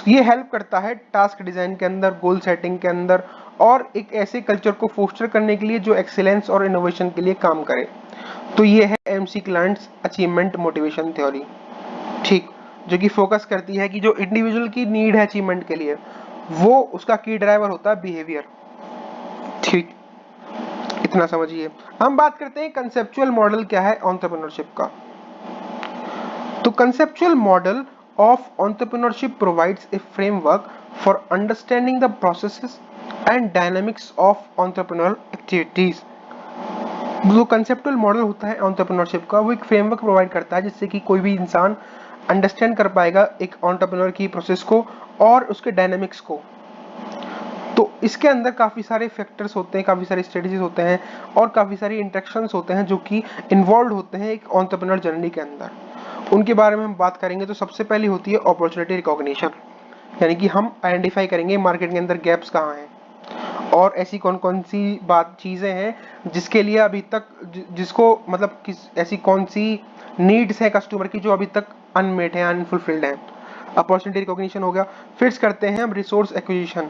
ये हेल्प करता है टास्क डिजाइन के अंदर, गोल सेटिंग के अंदर और एक ऐसे कल्चर को फोस्टर करने के लिए जो एक्सीलेंस और इनोवेशन के लिए काम करे। तो ये है MC clients achievement motivation theory. ठीक, जो कि फोकस करती है कि जो इंडिविजुअल की नीड है अचीवमेंट के लिए वो उसका की ड्राइवर होता है बिहेवियर। ठीक, इतना समझिए। हम बात करते हैं कंसेप्चुअल मॉडल क्या है एंटरप्रेन्योरशिप का। तो conceptual model of entrepreneurship provides a framework for understanding the processes and dynamics of entrepreneurial activities। जो कंसेप्चुअल मॉडल होता है एंटरप्रेन्योरशिप का वो एक फ्रेमवर्क प्रोवाइड करता है जिससे कि कोई भी इंसान अंडरस्टैंड कर पाएगा एक एंटरप्रेन्योर की प्रोसेस को और उसके डायनामिक्स को। तो इसके अंदर काफी सारे फैक्टर्स होते हैं, काफी सारे स्ट्रेटजीज होते हैं और काफी सारी इंटरेक्शंस होते हैं जो कि इन्वॉल्व होते हैं एक एंटरप्रेन्योर जर्नी के अंदर। उनके बारे में हम बात करेंगे तो सबसे पहली होती है अपॉर्चुनिटी रिकॉग्निशन, यानी कि हम आइडेंटिफाई करेंगे मार्केट के अंदर गैप्स कहाँ हैं और ऐसी कौन कौन सी चीजें हैं जिसके लिए अभी तक जिसको मतलब ऐसी कौन सी नीड्स है कस्टमर की जो अभी तक अनमेट है, अनफुलफिल्ड है। अपॉर्चुनिटी रिकॉग्निशन हो गया। फिर करते हैं हम रिसोर्स एक्विजिशन,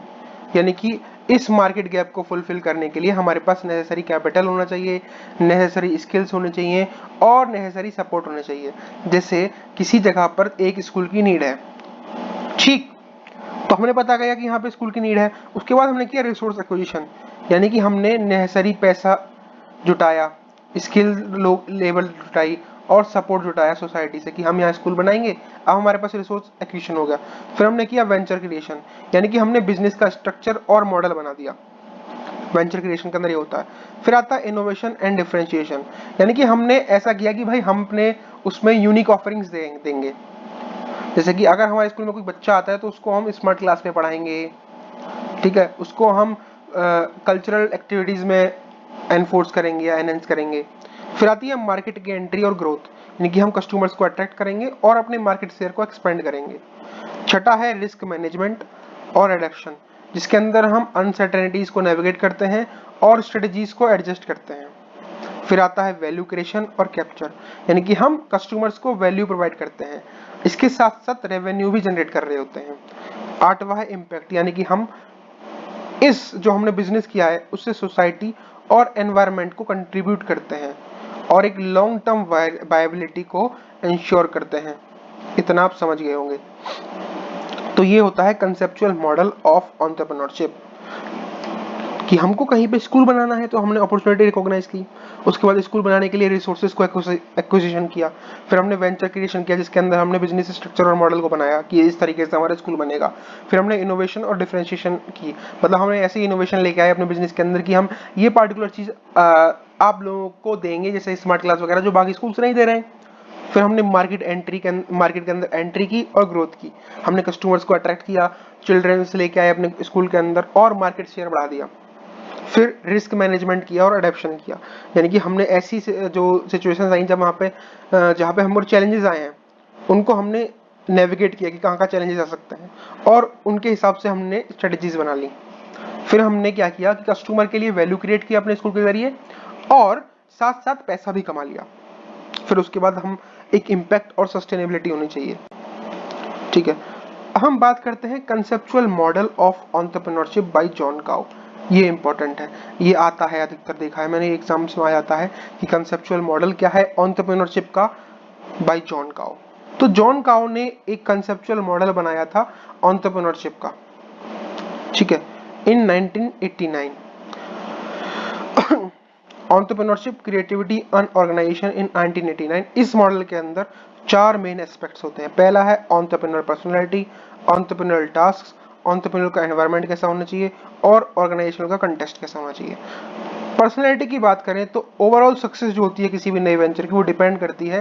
यानी कि इस मार्केट गैप को फुलफिल करने के लिए हमारे पास नेसेसरी कैपिटल होना चाहिए, नेसेसरी स्किल्स होने चाहिए और नेसेसरी सपोर्ट होना चाहिए। जैसे किसी जगह पर एक स्कूल की नीड है, ठीक, तो हमने पता किया कि यहाँ पे स्कूल की नीड है। उसके बाद हमने किया रिसोर्स एक्विजिशन, यानी कि हमने नेसेसरी पैसा जुटाया, स्किल लेवल जुटाई और सपोर्ट जुटाया सोसाइटी से कि हम यहाँ स्कूल बनाएंगे, अब हमारे पास रिसोर्स एक्विजिशन हो गया। फिर हमने किया वेंचर क्रिएशन, यानी कि हमने बिजनेस का स्ट्रक्चर और मॉडल बना दिया। वेंचर क्रिएशन के अंदर ये होता है। फिर आता है इनोवेशन एंड डिफरेंशिएशन, यानी कि हमने ऐसा किया कि भाई हम अपने उसमें यूनिक ऑफरिंग्स देंगे। जैसे कि अगर हमारे स्कूल में कोई बच्चा आता है तो उसको हम स्मार्ट क्लास में पढ़ाएंगे, ठीक है, उसको हम कल्चरल एक्टिविटीज में एनफोर्स करेंगे या एनहेंस करेंगे। फिर आती है मार्केट की एंट्री और ग्रोथ, यानी कि हम कस्टमर्स को अट्रैक्ट करेंगे और अपने मार्केट शेयर को एक्सपेंड करेंगे। छठा है रिस्क मैनेजमेंट और एडेप्शन, जिसके अंदर हम अनसर्टेनिटीज को नेविगेट करते हैं और स्ट्रेटजीज को एडजस्ट करते हैं। फिर आता है वैल्यू क्रिएशन और कैप्चर, यानी कि हम कस्टमर्स को वैल्यू प्रोवाइड करते हैं, इसके साथ साथ रेवेन्यू भी जनरेट कर रहे होते हैं। आठवां है इम्पैक्ट, यानी कि हम इस जो हमने बिजनेस किया है उससे सोसाइटी और एनवायरनमेंट को कंट्रीब्यूट करते हैं और एक लॉन्ग टर्म वायबिलिटी को इंश्योर करते हैं। इतना आप समझ गए होंगे। तो ये होता है कंसेप्चुअल मॉडल ऑफ एंटरप्रेन्योरशिप कि हमको कहीं पे स्कूल बनाना है तो हमने अपॉर्चुनिटी रिकॉग्नाइज की, उसके बाद स्कूल बनाने के लिए रिसोर्सेज को एक्विजिशन किया, फिर हमने वेंचर क्रिएशन किया जिसके अंदर हमने बिजनेस स्ट्रक्चर और मॉडल को बनाया कि इस तरीके से हमारा स्कूल बनेगा। फिर हमने इनोवेशन और डिफरेंशिएशन की, मतलब हमने ऐसी इनोवेशन लेके आए अपने बिजनेस के अंदर कि हम ये पार्टिकुलर चीज आप लोगों को देंगे, जैसे स्मार्ट क्लास वगैरह जो बाकी स्कूल नहीं दे रहे हैं। फिर हमने मार्केट के अंदर एंट्री की और ग्रोथ की, हमने कस्टमर्स को अट्रैक्ट किया, चिल्ड्रंस लेके आए अपने स्कूल के अंदर और मार्केट शेयर बढ़ा दिया। फिर रिस्क मैनेजमेंट किया और अडेप्शन किया, यानी कि हमने ऐसी जो सिचुएशंस आई जब वहाँ पे जहाँ पे हमारे चैलेंजेस आए हैं उनको हमने नेविगेट किया कि कहाँ कहाँ चैलेंजेस आ सकते हैं और उनके हिसाब से हमने स्ट्रेटजीज बना ली। फिर हमने क्या किया कि कस्टमर के लिए वैल्यू क्रिएट किया अपने स्कूल के जरिए और साथ साथ पैसा भी कमा लिया। फिर उसके बाद हम एक इम्पैक्ट और सस्टेनेबिलिटी होनी चाहिए, ठीक है। हम बात करते हैं conceptual model of entrepreneurship bye John cow. ये इंपॉर्टेंट है, ये आता है अधिकतर देखा है मैंने एग्जाम्स में आ जाता है कि कंसेप्चुअल मॉडल क्या है एंटरप्रेन्योरशिप का बाय जॉन काउ। तो जॉन काउ ने एक कंसेप्चुअल मॉडल बनाया था एंटरप्रेन्योरशिप का, ठीक है, इन 1989। एंटरप्रेन्योरशिप क्रिएटिविटी एंड ऑर्गेनाइजेशन इन 1989। इस मॉडल के अंदर चार मेन एस्पेक्ट्स होते हैं। पहला है entrepreneur personality, entrepreneur task, entrepreneur का एनवायरनमेंट कैसा होना चाहिए और ऑर्गेनाइजेशन का कंटेक्स्ट कैसा होना चाहिए। पर्सनालिटी की बात करें तो ओवरऑल सक्सेस जो होती है किसी भी नए वेंचर की वो डिपेंड करती है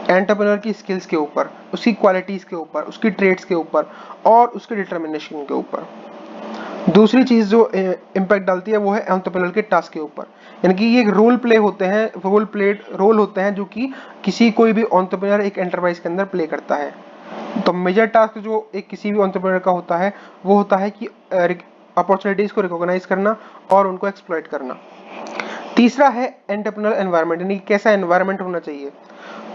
एंटरप्रेन्योर की स्किल्स के ऊपर, उसकी क्वालिटीज के ऊपर, उसकी ट्रेड्स के ऊपर और उसके डिटर्मिनेशन के ऊपर। दूसरी चीज जो इम्पैक्ट डालती है वो है एंटरप्रेन्योर के टास्क के ऊपर, यानी कि ये रोल प्ले होते हैं, रोल होते हैं जो कि किसी कोई भी एंटरप्रेन्योर एक एंटरप्राइज के अंदर प्ले करता है। तो मेजर टास्क जो एक किसी भी एंटरप्रेन्योर का होता है वो होता है कि अपॉर्चुनिटीज को रिकॉग्नाइज करना और उनको एक्सप्लॉइट करना। तीसरा है एंटरप्रेन्योर एनवायरनमेंट, यानी कैसा एनवायरनमेंट होना चाहिए।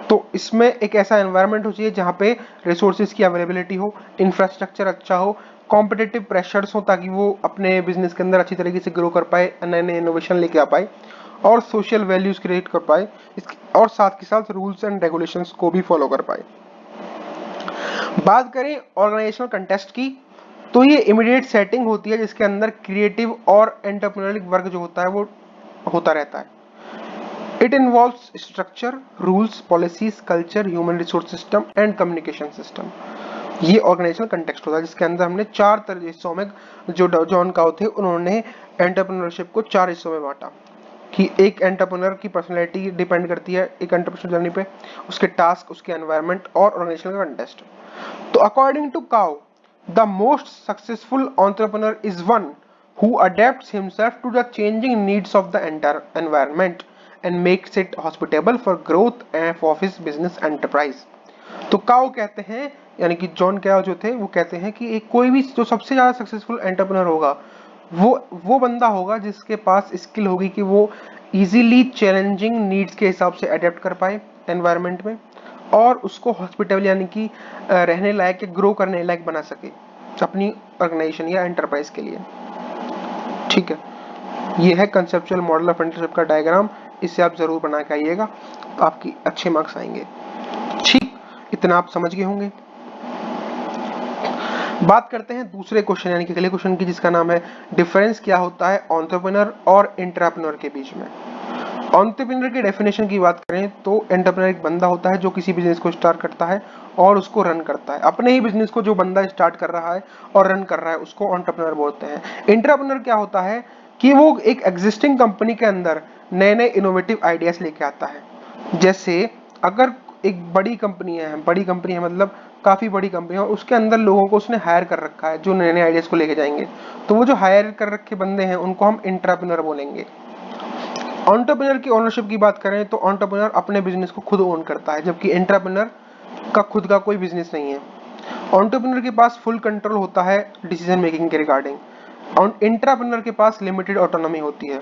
तो इसमें एक ऐसा एनवायरनमेंट हो चाहिए जहाँ पे रिसोर्सेज की अवेलेबिलिटी हो, इंफ्रास्ट्रक्चर अच्छा हो, कॉम्पिटिटिव प्रेशर्स हो ताकि वो अपने बिजनेस के अंदर अच्छी तरीके से ग्रो कर पाए, नए नए इनोवेशन लेके आ पाए और सोशल वैल्यूज क्रिएट कर पाए और साथ के साथ रूल्स एंड रेगुलेशंस को भी फॉलो कर पाए। बात करें ऑर्गेनाइजेशनल कंटेस्ट की तो ये इमीडिएट सेटिंग होती है जिसके अंदर क्रिएटिव और एंटरप्रेन्योरियल वर्क जो होता है वो होता रहता है। It involves structure, rules, policies, culture, human resource system and communication system। ये ऑर्गेनाइजेशनल कंटेक्स्ट होता है जिसके अंदर हमने चार तरह हिस्सों में, जो जॉन काउ थे उन्होंने एंटरप्रेन्योरशिप को चार हिस्सों में बांटा कि एक एंटरप्रेन्योर की पर्सनैलिटी डिपेंड करती है एक एंटरप्रेन्योर जर्नी पे, उसके टास्क, उसके एनवायरनमेंट और ऑर्गेनाइजेशनल कंटेक्स्ट। तो according to Kao the most successful entrepreneur is one who adapts himself to the changing needs of the entire environment and makes it hospitable for growth of his business enterprise। तो cow कहते हैं, यानी कि John cow जो थे वो कहते हैं कि एक कोई भी जो सबसे ज्यादा सक्सेसफुल एंटरप्रेन्योर होगा वो बंदा होगा जिसके पास स्किल होगी कि वो इजीली चैलेंजिंग नीड्स के हिसाब से अडेप्ट कर पाए एनवायरनमेंट में और उसको हॉस्पिटल यानी कि रहने लायक या ग्रो करने लायक बना सके अपनी ऑर्गेनाइजेशन या एंटरप्राइज के लिए, ठीक है। ये है कंसेप्चुअल मॉडल ऑफ एंटरप्रेन्योरशिप का डायग्राम, इसे आप जरूर बना के आइएगा, आपकी अच्छे मार्क्स आएंगे, ठीक। इतना आप समझ गए होंगे। बात करते हैं दूसरे क्वेश्चन यानी कि अगले क्वेश्चन की, जिसका नाम है डिफरेंस क्या होता है एंटरप्रेन्योर और इंट्राप्रेन्योर के बीच में। एंटरप्रेन्योर की डेफिनेशन की बात करें तो एंटरप्रेन्योर एक बंदा होता है जो किसी बिजनेस को स्टार्ट करता है और उसको रन करता है। अपने ही बिजनेस को जो बंदा स्टार्ट कर रहा है और रन कर रहा है उसको एंटरप्रेन्योर बोलते हैं। इंट्राप्रेन्योर क्या होता है कि वो एक एग्जिस्टिंग कंपनी के अंदर नए नए इनोवेटिव आइडियाज लेके आता है। जैसे अगर एक बड़ी कंपनी है मतलब काफी बड़ी कंपनी है और उसके अंदर लोगों को उसने हायर कर रखा है जो नए नए आइडियाज को लेके जाएंगे, तो वो जो हायर कर रखे बंदे हैं उनको हम इंट्राप्रेन्योर बोलेंगे। एंटरप्रेन्योर की ओनरशिप की बात करें तो एंटरप्रेन्योर अपने बिजनेस को खुद ओन करता है, जबकि इंट्राप्रेन्योर का खुद का कोई बिजनेस नहीं है। एंटरप्रेन्योर के पास फुल कंट्रोल होता है डिसीजन मेकिंग के रिगार्डिंग, और इंट्राप्रेन्योर के पास लिमिटेड ऑटोनॉमी होती है।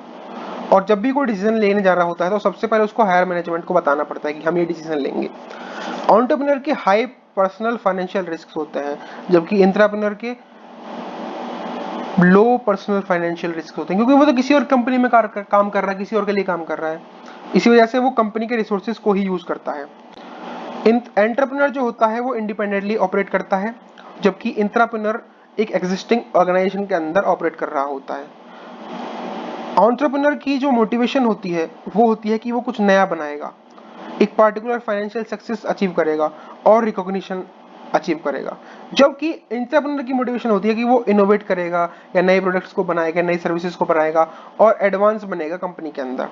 और जब भी कोई डिसीजन लेने जा रहा होता है तो सबसे पहले उसको हायर मैनेजमेंट को बताना पड़ता है कि हम ये डिसीजन लेंगे। एंटरप्रेन्योर के हाई पर्सनल फाइनेंशियल रिस्क होते हैं, जबकि इंट्राप्रेन्योर के लो पर्सनल फाइनेंशियल रिस्क होते हैं, क्योंकि वो तो किसी और कंपनी में काम कर रहा है, किसी और के लिए काम कर रहा है, इसी वजह से वो कंपनी के रिसोर्सेज को ही यूज करता है। एंटरप्रेन्योर जो होता है वो इंडिपेंडेंटली ऑपरेट करता है, जबकि इंट्राप्रेन्योर एक एग्जिस्टिंग ऑर्गेनाइजेशन के अंदर ऑपरेट कर रहा होता है। एंटरप्रेन्योर की जो मोटिवेशन होती है वो होती है कि वो कुछ नया बनाएगा, एक पार्टिकुलर फाइनेंशियल सक्सेस अचीव करेगा और रिकॉग्निशन अचीव करेगा, जबकि एंटरप्रेन्योर की मोटिवेशन होती है कि वो इनोवेट करेगा या नए प्रोडक्ट्स को बनाएगा, नई सर्विसेज को बनाएगा और एडवांस बनेगा कंपनी के अंदर।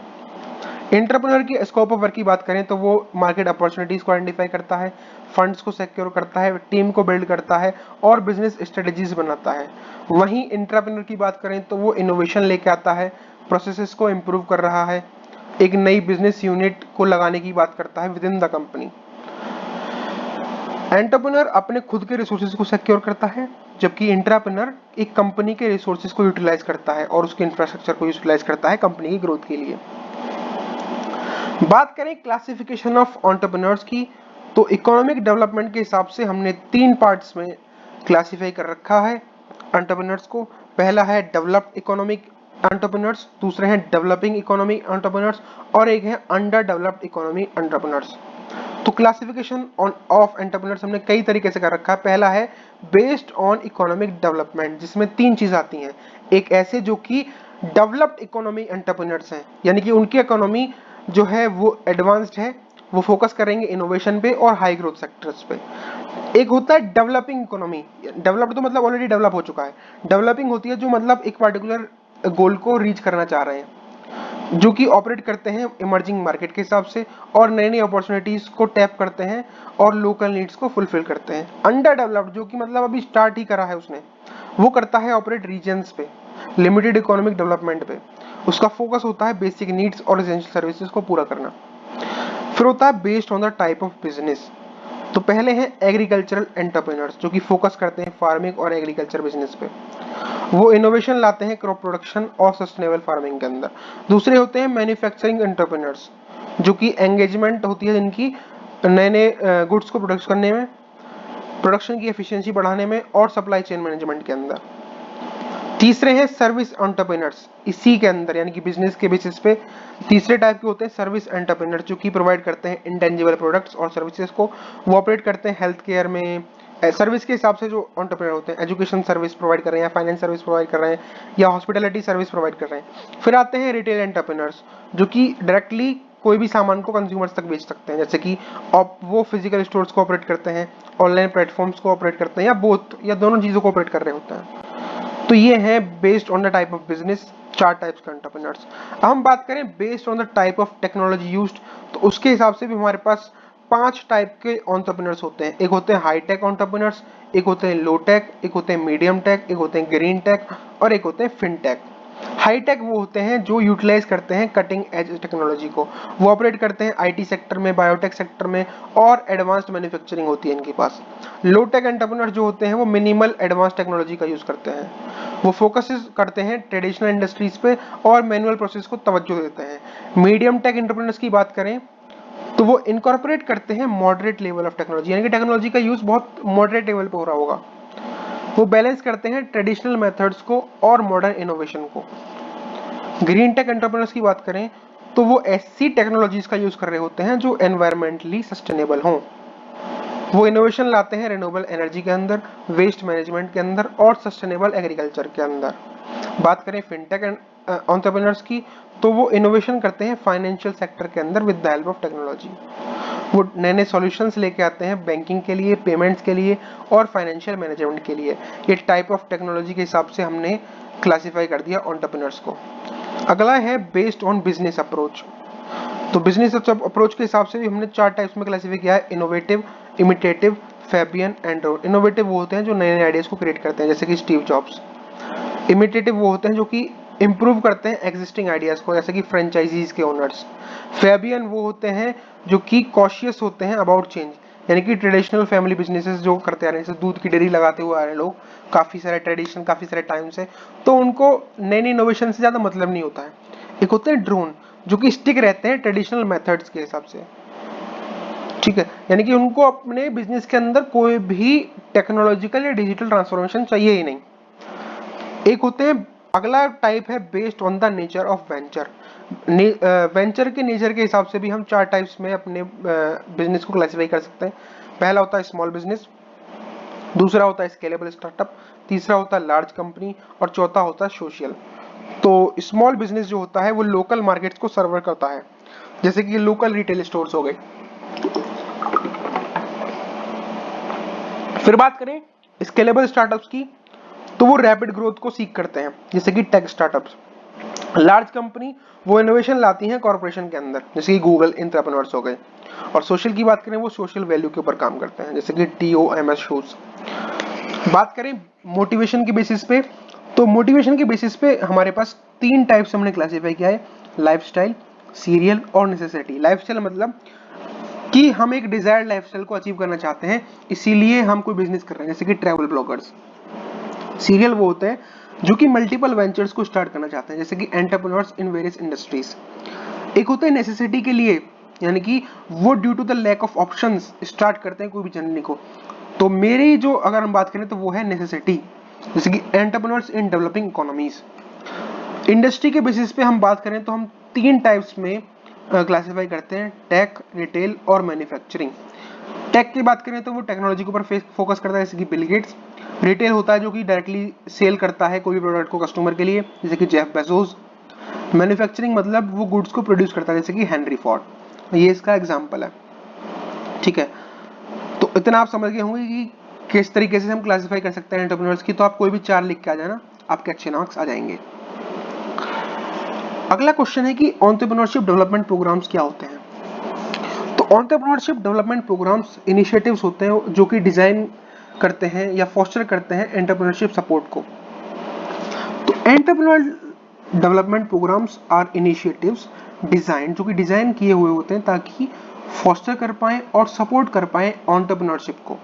एंटरप्रेन्योर की स्कोप ऑफ वर्क की बात करें तो वो मार्केट अपॉर्चुनिटीज को आइडेंटिफाई करता है, फंड्स को सिक्योर करता है, टीम को बिल्ड करता है और बिजनेस स्ट्रेटेजीज बनाता है। वहीं इंट्राप्रेन्योर की बात करें तो वो इनोवेशन लेके आता है, प्रोसेसेस को इंप्रूव कर रहा है, एक नई बिजनेस यूनिट को लगाने की बात करता है with in the company. Entrepreneur अपने खुद के रिसोर्सेज को सिक्योर करता है, जबकि इंट्राप्रेन्योर एक कंपनी के रिसोर्सेज को यूटिलाइज करता है और उसके इंफ्रास्ट्रक्चर को यूटिलाइज करता है कंपनी की ग्रोथ के लिए। बात करें क्लासिफिकेशन ऑफ एंटरप्रेन्योर्स की, तो इकोनॉमिक डेवलपमेंट के हिसाब से हमने 3 पार्ट्स में क्लासिफाई कर रखा है एंटरप्रेन्योर्स को। पहला है डेवलप्ड इकोनॉमिक एंटरप्रेन्योर्स, दूसरे हैं डेवलपिंग इकोनॉमिक एंटरप्रेन्योर्स और एक है अंडर डेवलप्ड इकोनॉमी एंटरप्रेन्योर्स। तो क्लासिफिकेशन ऑफ एंटरप्रेन्योर्स हमने कई तरीके से कर रखा है। पहला है बेस्ड ऑन इकोनॉमिक डेवलपमेंट, जिसमें 3 चीज आती हैं। एक ऐसे जो कि डेवलप्ड इकोनॉमी एंटरप्रेन्योर्स हैं, यानी कि उनकी इकोनॉमी जो है वो एडवांस्ड है, वो फोकस करेंगे इनोवेशन पे और हाई ग्रोथ सेक्टर्स पे। एक होता है डेवलपिंग इकोनॉमी, डेवलप्ड तो मतलब ऑलरेडी डेवलप हो चुका है, डेवलपिंग होती है जो मतलब एक पर्टिकुलर गोल को रीच करना चाह रहे हैं, जो कि ऑपरेट करते हैं इमर्जिंग मार्केट के हिसाब से और नई नई अपॉर्चुनिटीज को टैप करते हैं और लोकल नीड्स को फुलफिल करते हैं। अंडर डेवलप्ड जो कि मतलब अभी स्टार्ट ही करा है उसने, वो करता है ऑपरेट रीजन्स पे, लिमिटेड इकोनॉमिक डेवलपमेंट पे, उसका फोकस होता है बेसिक नीड्स और एसेंशियल सर्विसेज को पूरा करना। फिर होता है based on the type of business, तो पहले हैं एग्रीकल्चरल एंटरप्रेन्योर्स जो कि फोकस करते हैं फार्मिंग और एग्रीकल्चर बिजनेस पे, वो इनोवेशन लाते हैं क्रॉप प्रोडक्शन और सस्टेनेबल फार्मिंग के अंदर। दूसरे होते हैं मैन्युफैक्चरिंग एंटरप्रेन्योर्स जो कि एंगेजमेंट होती है जिनकी नए नए गुड्स को प्रोडक्ट करने में, प्रोडक्शन की एफिशिएंसी बढ़ाने में और सप्लाई चेन मैनेजमेंट के अंदर। तीसरे हैं सर्विस एंटरप्रेन्योर्स, इसी के अंदर यानी कि बिजनेस के बेसिस पे तीसरे टाइप के होते हैं सर्विस एंटरप्रेन्योर्स जो कि प्रोवाइड करते हैं इंटेंजिबल प्रोडक्ट्स और सर्विसेज को। वो ऑपरेट करते हैं हेल्थ केयर में, सर्विस के हिसाब से जो एंटरप्रेन्योर होते हैं एजुकेशन सर्विस प्रोवाइड कर रहे हैं या फाइनेंस सर्विस प्रोवाइड कर रहे हैं या हॉस्पिटैलिटी सर्विस प्रोवाइड कर रहे हैं। फिर आते हैं रिटेल एंटरप्रेन्योर्स जो कि डायरेक्टली कोई भी सामान को कंज्यूमर्स तक बेच सकते हैं, जैसे कि वो फिजिकल स्टोर्स को ऑपरेट करते हैं, ऑनलाइन प्लेटफॉर्म्स को ऑपरेट करते हैं या बोथ या दोनों चीजों को ऑपरेट कर रहे होते हैं। तो ये है based on the type of business, 4 types के एंटरप्रेन्योर्स। अब हम बात करें based on the type of technology used, तो उसके हिसाब से भी हमारे पास 5 टाइप के एंटरप्रेन्योर्स होते हैं। एक होते हैं हाई टेक एंटरप्रेन्योर्स, एक होते हैं लो टेक, एक होते हैं मीडियम टेक, एक होते हैं ग्रीन टेक और एक होते हैं फिनटेक। हाई टेक वो होते हैं जो यूटिलाइज करते हैं कटिंग एज टेक्नोलॉजी को, वो ऑपरेट करते हैं आईटी सेक्टर में, बायोटेक सेक्टर में और एडवांस्ड मैन्युफैक्चरिंग होती है इनके पास। लो टेक एंटरप्रेन्योर जो होते हैं वो मिनिमल एडवांस टेक्नोलॉजी का यूज करते हैं, वो फोकस करते हैं ट्रेडिशनल इंडस्ट्रीज पे और मैनुअल प्रोसेस को तवज्जो देते हैं। मीडियम टेक एंटरप्रेन्योर्स की बात करें तो वो इनकॉर्पोरेट करते हैं मॉडरेट लेवल ऑफ टेक्नोलॉजी, यानी कि टेक्नोलॉजी का यूज बहुत मॉडरेट लेवल पे हो रहा होगा। वो बैलेंस करते हैं ट्रेडिशनल मेथड्स को और मॉडर्न इनोवेशन को। ग्रीन टेक एंटरप्रेन्योर्स की बात करें तो वो ऐसी टेक्नोलॉजीज का यूज कर रहे होते हैं जो एनवायरमेंटली सस्टेनेबल हों। वो इनोवेशन लाते हैं रिन्यूएबल एनर्जी के अंदर, वेस्ट मैनेजमेंट के अंदर और सस्टेनेबल एग्रीकल्चर के अंदर। बात करें फिनटेक एंड एंटरप्रेन्योर्स की, तो वो इनोवेशन करते हैं फाइनेंशियल सेक्टर के अंदर with the help of technology. वो नए नए सॉल्यूशंस लेके आते हैं बैंकिंग के लिए, पेमेंट्स के लिए और फाइनेंशियल मैनेजमेंट के लिए। ये टाइप ऑफ टेक्नोलॉजी के हिसाब से हमने क्लासिफाई कर दिया एंटरप्रेन्योर्स को। अगला है बेस्ड ऑन बिजनेस अप्रोच। तो बिजनेस अप्रोच के हिसाब से भी हमने 4 टाइप्स में क्लासिफाई किया है, innovative, imitative, Fabian and road. Innovative वो होते हैं जो नए नए आइडियाज को क्रिएट करते हैं, जैसे कि स्टीव जॉब्स। इमिटेटिव वो होते हैं जो कि इंप्रूव करते हैं एग्जिस्टिंग आइडियाज को, जैसे कि फ्रेंचाइजीज के ओनर्स। फैबियन वो होते हैं जो कि कॉशियस होते हैं अबाउट चेंज, यानी कि ट्रेडिशनल फैमिली बिजनेसेस जो करते आ रहे हैं, जैसे दूध की डेयरी लगाते हुए आ रहे हैं लोग, काफी सारे ट्रेडिशन, काफी सारे टाइम से, तो उनको नई नई इनोवेशन से ज्यादा मतलब नहीं होता है। एक होते हैं ड्रोन, जो कि स्टिक रहते हैं ट्रेडिशनल मेथड्स के हिसाब से, ठीक है, यानी कि उनको अपने बिजनेस के अंदर कोई भी टेक्नोलॉजिकल या डिजिटल ट्रांसफॉर्मेशन चाहिए ही नहीं। एक होते हैं, अगला टाइप है based on the nature of venture. Venture के नेचर के हिसाब से भी हम 4 टाइप्स में अपने बिजनेस को क्लासिफाई कर सकते हैं। पहला होता है स्मॉल बिजनेस, दूसरा होता है स्केलेबल स्टार्टअप, तीसरा होता है लार्ज कंपनी और चौथा होता है सोशल। तो स्मॉल बिजनेस जो होता है वो लोकल मार्केट्स को सर्व करता है, जैसे कि लोकल रिटेल स्टोर्स हो गए। फिर बात करें स्केलेबल स्टार्टअप्स की, तो वो रैपिड ग्रोथ को सीख करते हैं, जैसे कि टेक स्टार्टअप्स। लार्ज कंपनी वो इनोवेशन लाती हैं कॉर्पोरेशन के अंदर, जैसे कि गूगल, एंटरप्रेन्योर्स हो गए। और सोशल की बात करें, वो सोशल वैल्यू के ऊपर काम करते हैं, जैसे कि TOMS शोज। बात करें मोटिवेशन के बेसिस पे, तो मोटिवेशन के बेसिस पे हमारे पास 3 टाइप्स हमने क्लासिफाई किया है, लाइफस्टाइल, सीरियल और नेसेसिटी। लाइफस्टाइल मतलब कि हम एक डिजायर्ड लाइफस्टाइल को अचीव करना चाहते हैं, इसीलिए हम कोई बिजनेस कर रहे हैं, जैसे कि ट्रैवल ब्लॉगर्स। सीरियल वो होते हैं जो कि मल्टीपल वेंचर्स को स्टार्ट करना चाहते हैं, जैसे कि एंटरप्रेन्योर्स इन वेरियस इंडस्ट्रीज। एक होता है नेसेसिटी के लिए, यानी कि वो due to the lack of options start करते हैं कोई भी जर्नी को। तो मेरी जो अगर हम बात करें तो वो है नेसेसिटी, जैसे कि entrepreneurs in developing economies. Industry के बेसिस पे हम बात करें तो हम 3 टाइप्स में क्लासिफाई करते हैं, टेक, रिटेल और मैन्युफैक्चरिंग। टेक की बात करें तो वो टेक्नोलॉजी के ऊपर फोकस करता है, जैसे कि बिल गेट्स। रिटेल होता है जो कि डायरेक्टली सेल करता है कोई भी प्रोडक्ट को कस्टमर के लिए, जैसे कि जेफ बेजोस। मैन्युफैक्चरिंग मतलब वो गुड्स को प्रोड्यूस करता है, जैसे कि हेनरी फोर्ड। ये इसका एग्जांपल है, ठीक है। तो इतना आप समझ गए होंगे कि किस तरीके से हम क्लासिफाई कर सकते हैं एंटरप्रेन्योर्स की। तो आप कोई भी 4 लिख के आ जाना, आपके अच्छे मार्क्स आ जाएंगे। अगला क्वेश्चन है कि एंटरप्रेन्योरशिप डेवलपमेंट प्रोग्राम्स क्या होते हैं। तो एंटरप्रेन्योरशिप डेवलपमेंट प्रोग्राम्स इनिशिएटिव्स होते हैं जो कि डिजाइन करते हैं या फोस्टर करते हैं एंटरप्रेन्योरशिप सपोर्ट को। तो entrepreneur development programmes are initiatives design, जो कि डिजाइन किए हुए होते हैं ताकि फोस्टर कर पाए और सपोर्ट कर पाए एंटरप्रेन्योरशिप को,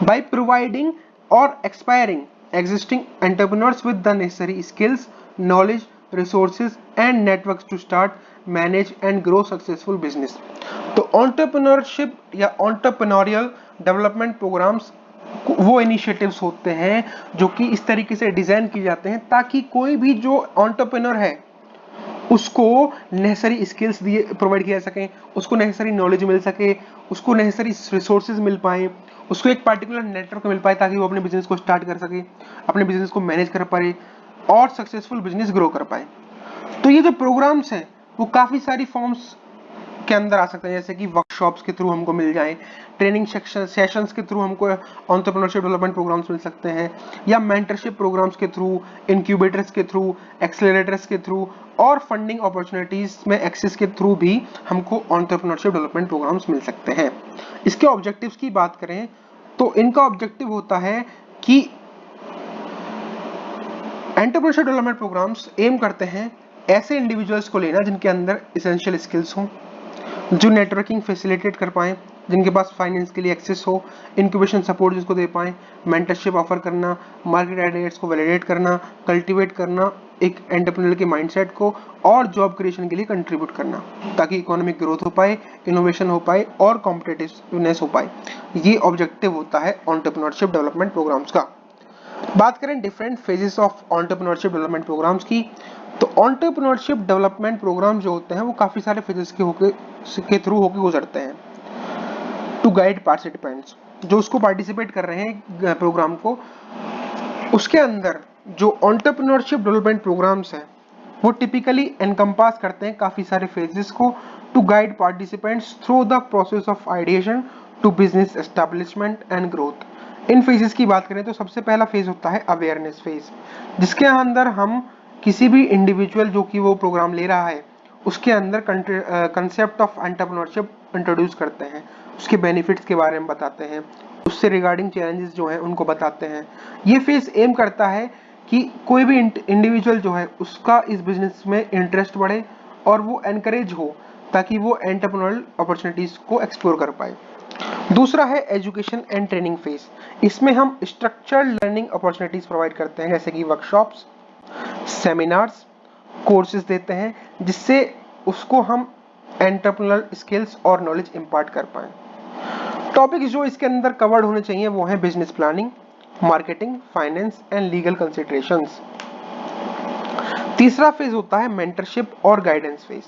बाय प्रोवाइडिंग और expiring existing entrepreneurs with the necessary skills, knowledge, resources and networks to start, manage and grow successful business। तो entrepreneurship या entrepreneurial development programs वो इनिशिएटिव्स होते हैं जो कि इस तरीके से डिजाइन किए जाते हैं ताकि कोई भी जो एंटरप्रेन्योर है उसको नेसेसरी स्किल्स दिए प्रोवाइड किया जा सके, उसको नेसेसरी नॉलेज मिल सके, उसको नेसेसरी रिसोर्सेज मिल पाए, उसको एक पर्टिकुलर नेटवर्क मिल पाए ताकि वो अपने बिजनेस को स्टार्ट कर सके, अपने बिजनेस को मैनेज कर पाए और सक्सेसफुल बिजनेस ग्रो कर पाए। तो ये जो प्रोग्राम्स हैं वो काफी सारी फॉर्म्स के अंदर आ सकते हैं, जैसे कि वर्कशॉप्स के थ्रू हमको मिल जाए, ट्रेनिंग सेशंस के थ्रू हमको एंटरप्रेन्योरशिप डेवलपमेंट प्रोग्राम्स मिल सकते हैं, या मेंटरशिप प्रोग्राम्स के थ्रू, इंक्यूबेटर्स के थ्रू, एक्सेलरेटर्स के थ्रू और फंडिंग अपॉर्चुनिटीज में एक्सेस के थ्रू भी हमको एंटरप्रेन्योरशिप डेवलपमेंट प्रोग्राम्स मिल सकते हैं। इसके ऑब्जेक्टिव्स की बात करें तो इनका ऑब्जेक्टिव होता है कि एंटरप्रेन्योरशिप डेवलपमेंट प्रोग्राम्स एम करते हैं ऐसे इंडिविजुअल्स को लेना जिनके अंदर एसेंशियल स्किल्स हों, जो नेटवर्किंग फैसिलिटेट कर पाएं, जिनके पास फाइनेंस के लिए एक्सेस हो, इंक्यूबेशन सपोर्ट जिसको दे पाएं, मेंटरशिप ऑफर करना, मार्केट आइडियाज को वैलिडेट करना, कल्टीवेट करना एक एंटरप्रेन्योर के माइंडसेट को और जॉब क्रिएशन के लिए कंट्रीब्यूट करना ताकि इकोनॉमिक ग्रोथ हो पाए, इनोवेशन हो पाए और कॉम्पिटिटिवनेस हो पाए। ये ऑब्जेक्टिव होता है एंटरप्रेन्योरशिप डेवलपमेंट प्रोग्राम्स का। बात करें different phases of entrepreneurship development programmes की, तो एंटरप्रेन्योरशिप डेवलपमेंट प्रोग्राम जो होते हैं वो काफी सारे फेजेस के थ्रू होके गुजरते हैं टू गाइड पार्टिसिपेंट्स। जो उसको पार्टिसिपेट कर रहे हैं प्रोग्राम को, उसके अंदर जो एंटरप्रेन्योरशिप डेवलपमेंट प्रोग्राम्स हैं वो टिपिकली एनकम्पास करते हैं काफी सारे फेजेस को to guide participants through the process of ideation to business establishment and growth. इन फेजेस की बात करें तो सबसे पहला फेज होता है अवेयरनेस फेज, जिसके अंदर हम किसी भी इंडिविजुअल जो कि वो प्रोग्राम ले रहा है उसके अंदर कंसेप्ट ऑफ एंटरप्रेन्योरशिप इंट्रोड्यूस करते हैं, उसके बेनिफिट्स के बारे में बताते हैं, उससे रिगार्डिंग चैलेंजेस जो हैं उनको बताते हैं। ये फेज एम करता है कि कोई भी इंडिविजुअल जो है उसका इस बिजनेस में इंटरेस्ट बढ़े और वो एनकरेज हो ताकि वो एंटरप्रेन्योरल अपॉर्चुनिटीज को एक्सप्लोर कर पाए। दूसरा है एजुकेशन एंड ट्रेनिंग फेज। इसमें हम स्ट्रक्चर्ड लर्निंग अपॉर्चुनिटीज प्रोवाइड करते हैं, जैसे कि वर्कशॉप्स, सेमिनार्स, कोर्सेज देते हैं, जिससे उसको हम एंटरप्रेन्योरल स्किल्स और नॉलेज इंपार्ट कर पाएं। टॉपिक्स जो इसके अंदर कवर्ड होने चाहिए वो है business planning, marketing, finance and legal considerations. तीसरा फेज होता है मेंटरशिप और गाइडेंस फेज,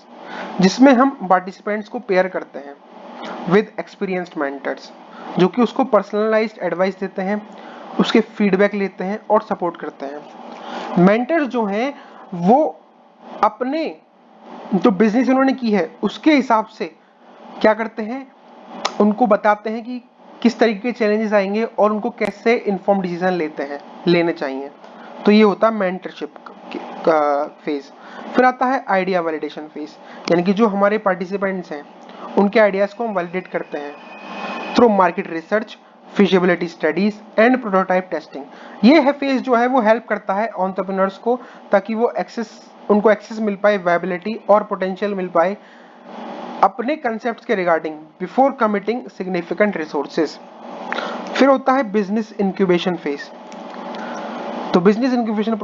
जिसमें हम पार्टिसिपेंट्स को पेयर करते हैं विद एक्सपीरियंस्ड मेंटर्स, जो कि उसको पर्सनलाइज्ड एडवाइस देते हैं, उसके फीडबैक लेते हैं और सपोर्ट करते हैं। मेंटर्स जो हैं वो अपने जो बिजनेस उन्होंने की है उसके हिसाब से क्या करते हैं, उनको बताते हैं कि किस तरीके के चैलेंजेस आएंगे और उनको कैसे इन्फॉर्म डिसीजन लेने चाहिए। तो ये होता है मेंटरशिप का फेज। फिर आता है आइडिया वैलिडेशन फेज, यानी कि जो हमारे पार्टिसिपेंट्स हैं उनके आइडियाज को हम वैलिडेट करते हैं through market research, feasibility studies and prototype testing. ये है फेज जो है वो हेल्प करता है एंटरप्रेन्योर्स को ताकि वो उनको एक्सेस मिल पाए, वायबिलिटी और पोटेंशियल मिल पाए अपने कंसेप्ट के regarding before committing significant resources. फिर होता है बिजनेस इंक्यूबेशन फेज। तो बिजनेस इंक्यूबेशन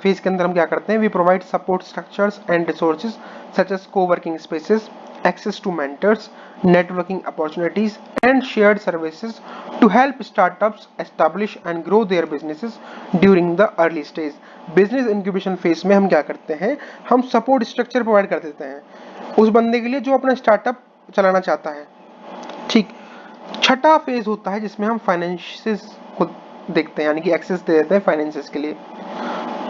फेज के अंदर हम क्या करते हैं, we provide support structures and resources such as coworking spaces, access to mentors, networking opportunities, and shared services to help startups establish and grow their businesses during the early stage. Business incubation phase में हम क्या करते हैं, हम support structure provide कर देते हैं उस बंदे के लिए जो अपना स्टार्टअप चलाना चाहता है। ठीक, छठा फेज होता है जिसमें हम फाइनेंसेस को देखते हैं, यानी कि एक्सेस दे देते हैं फाइनेंसेस के लिए।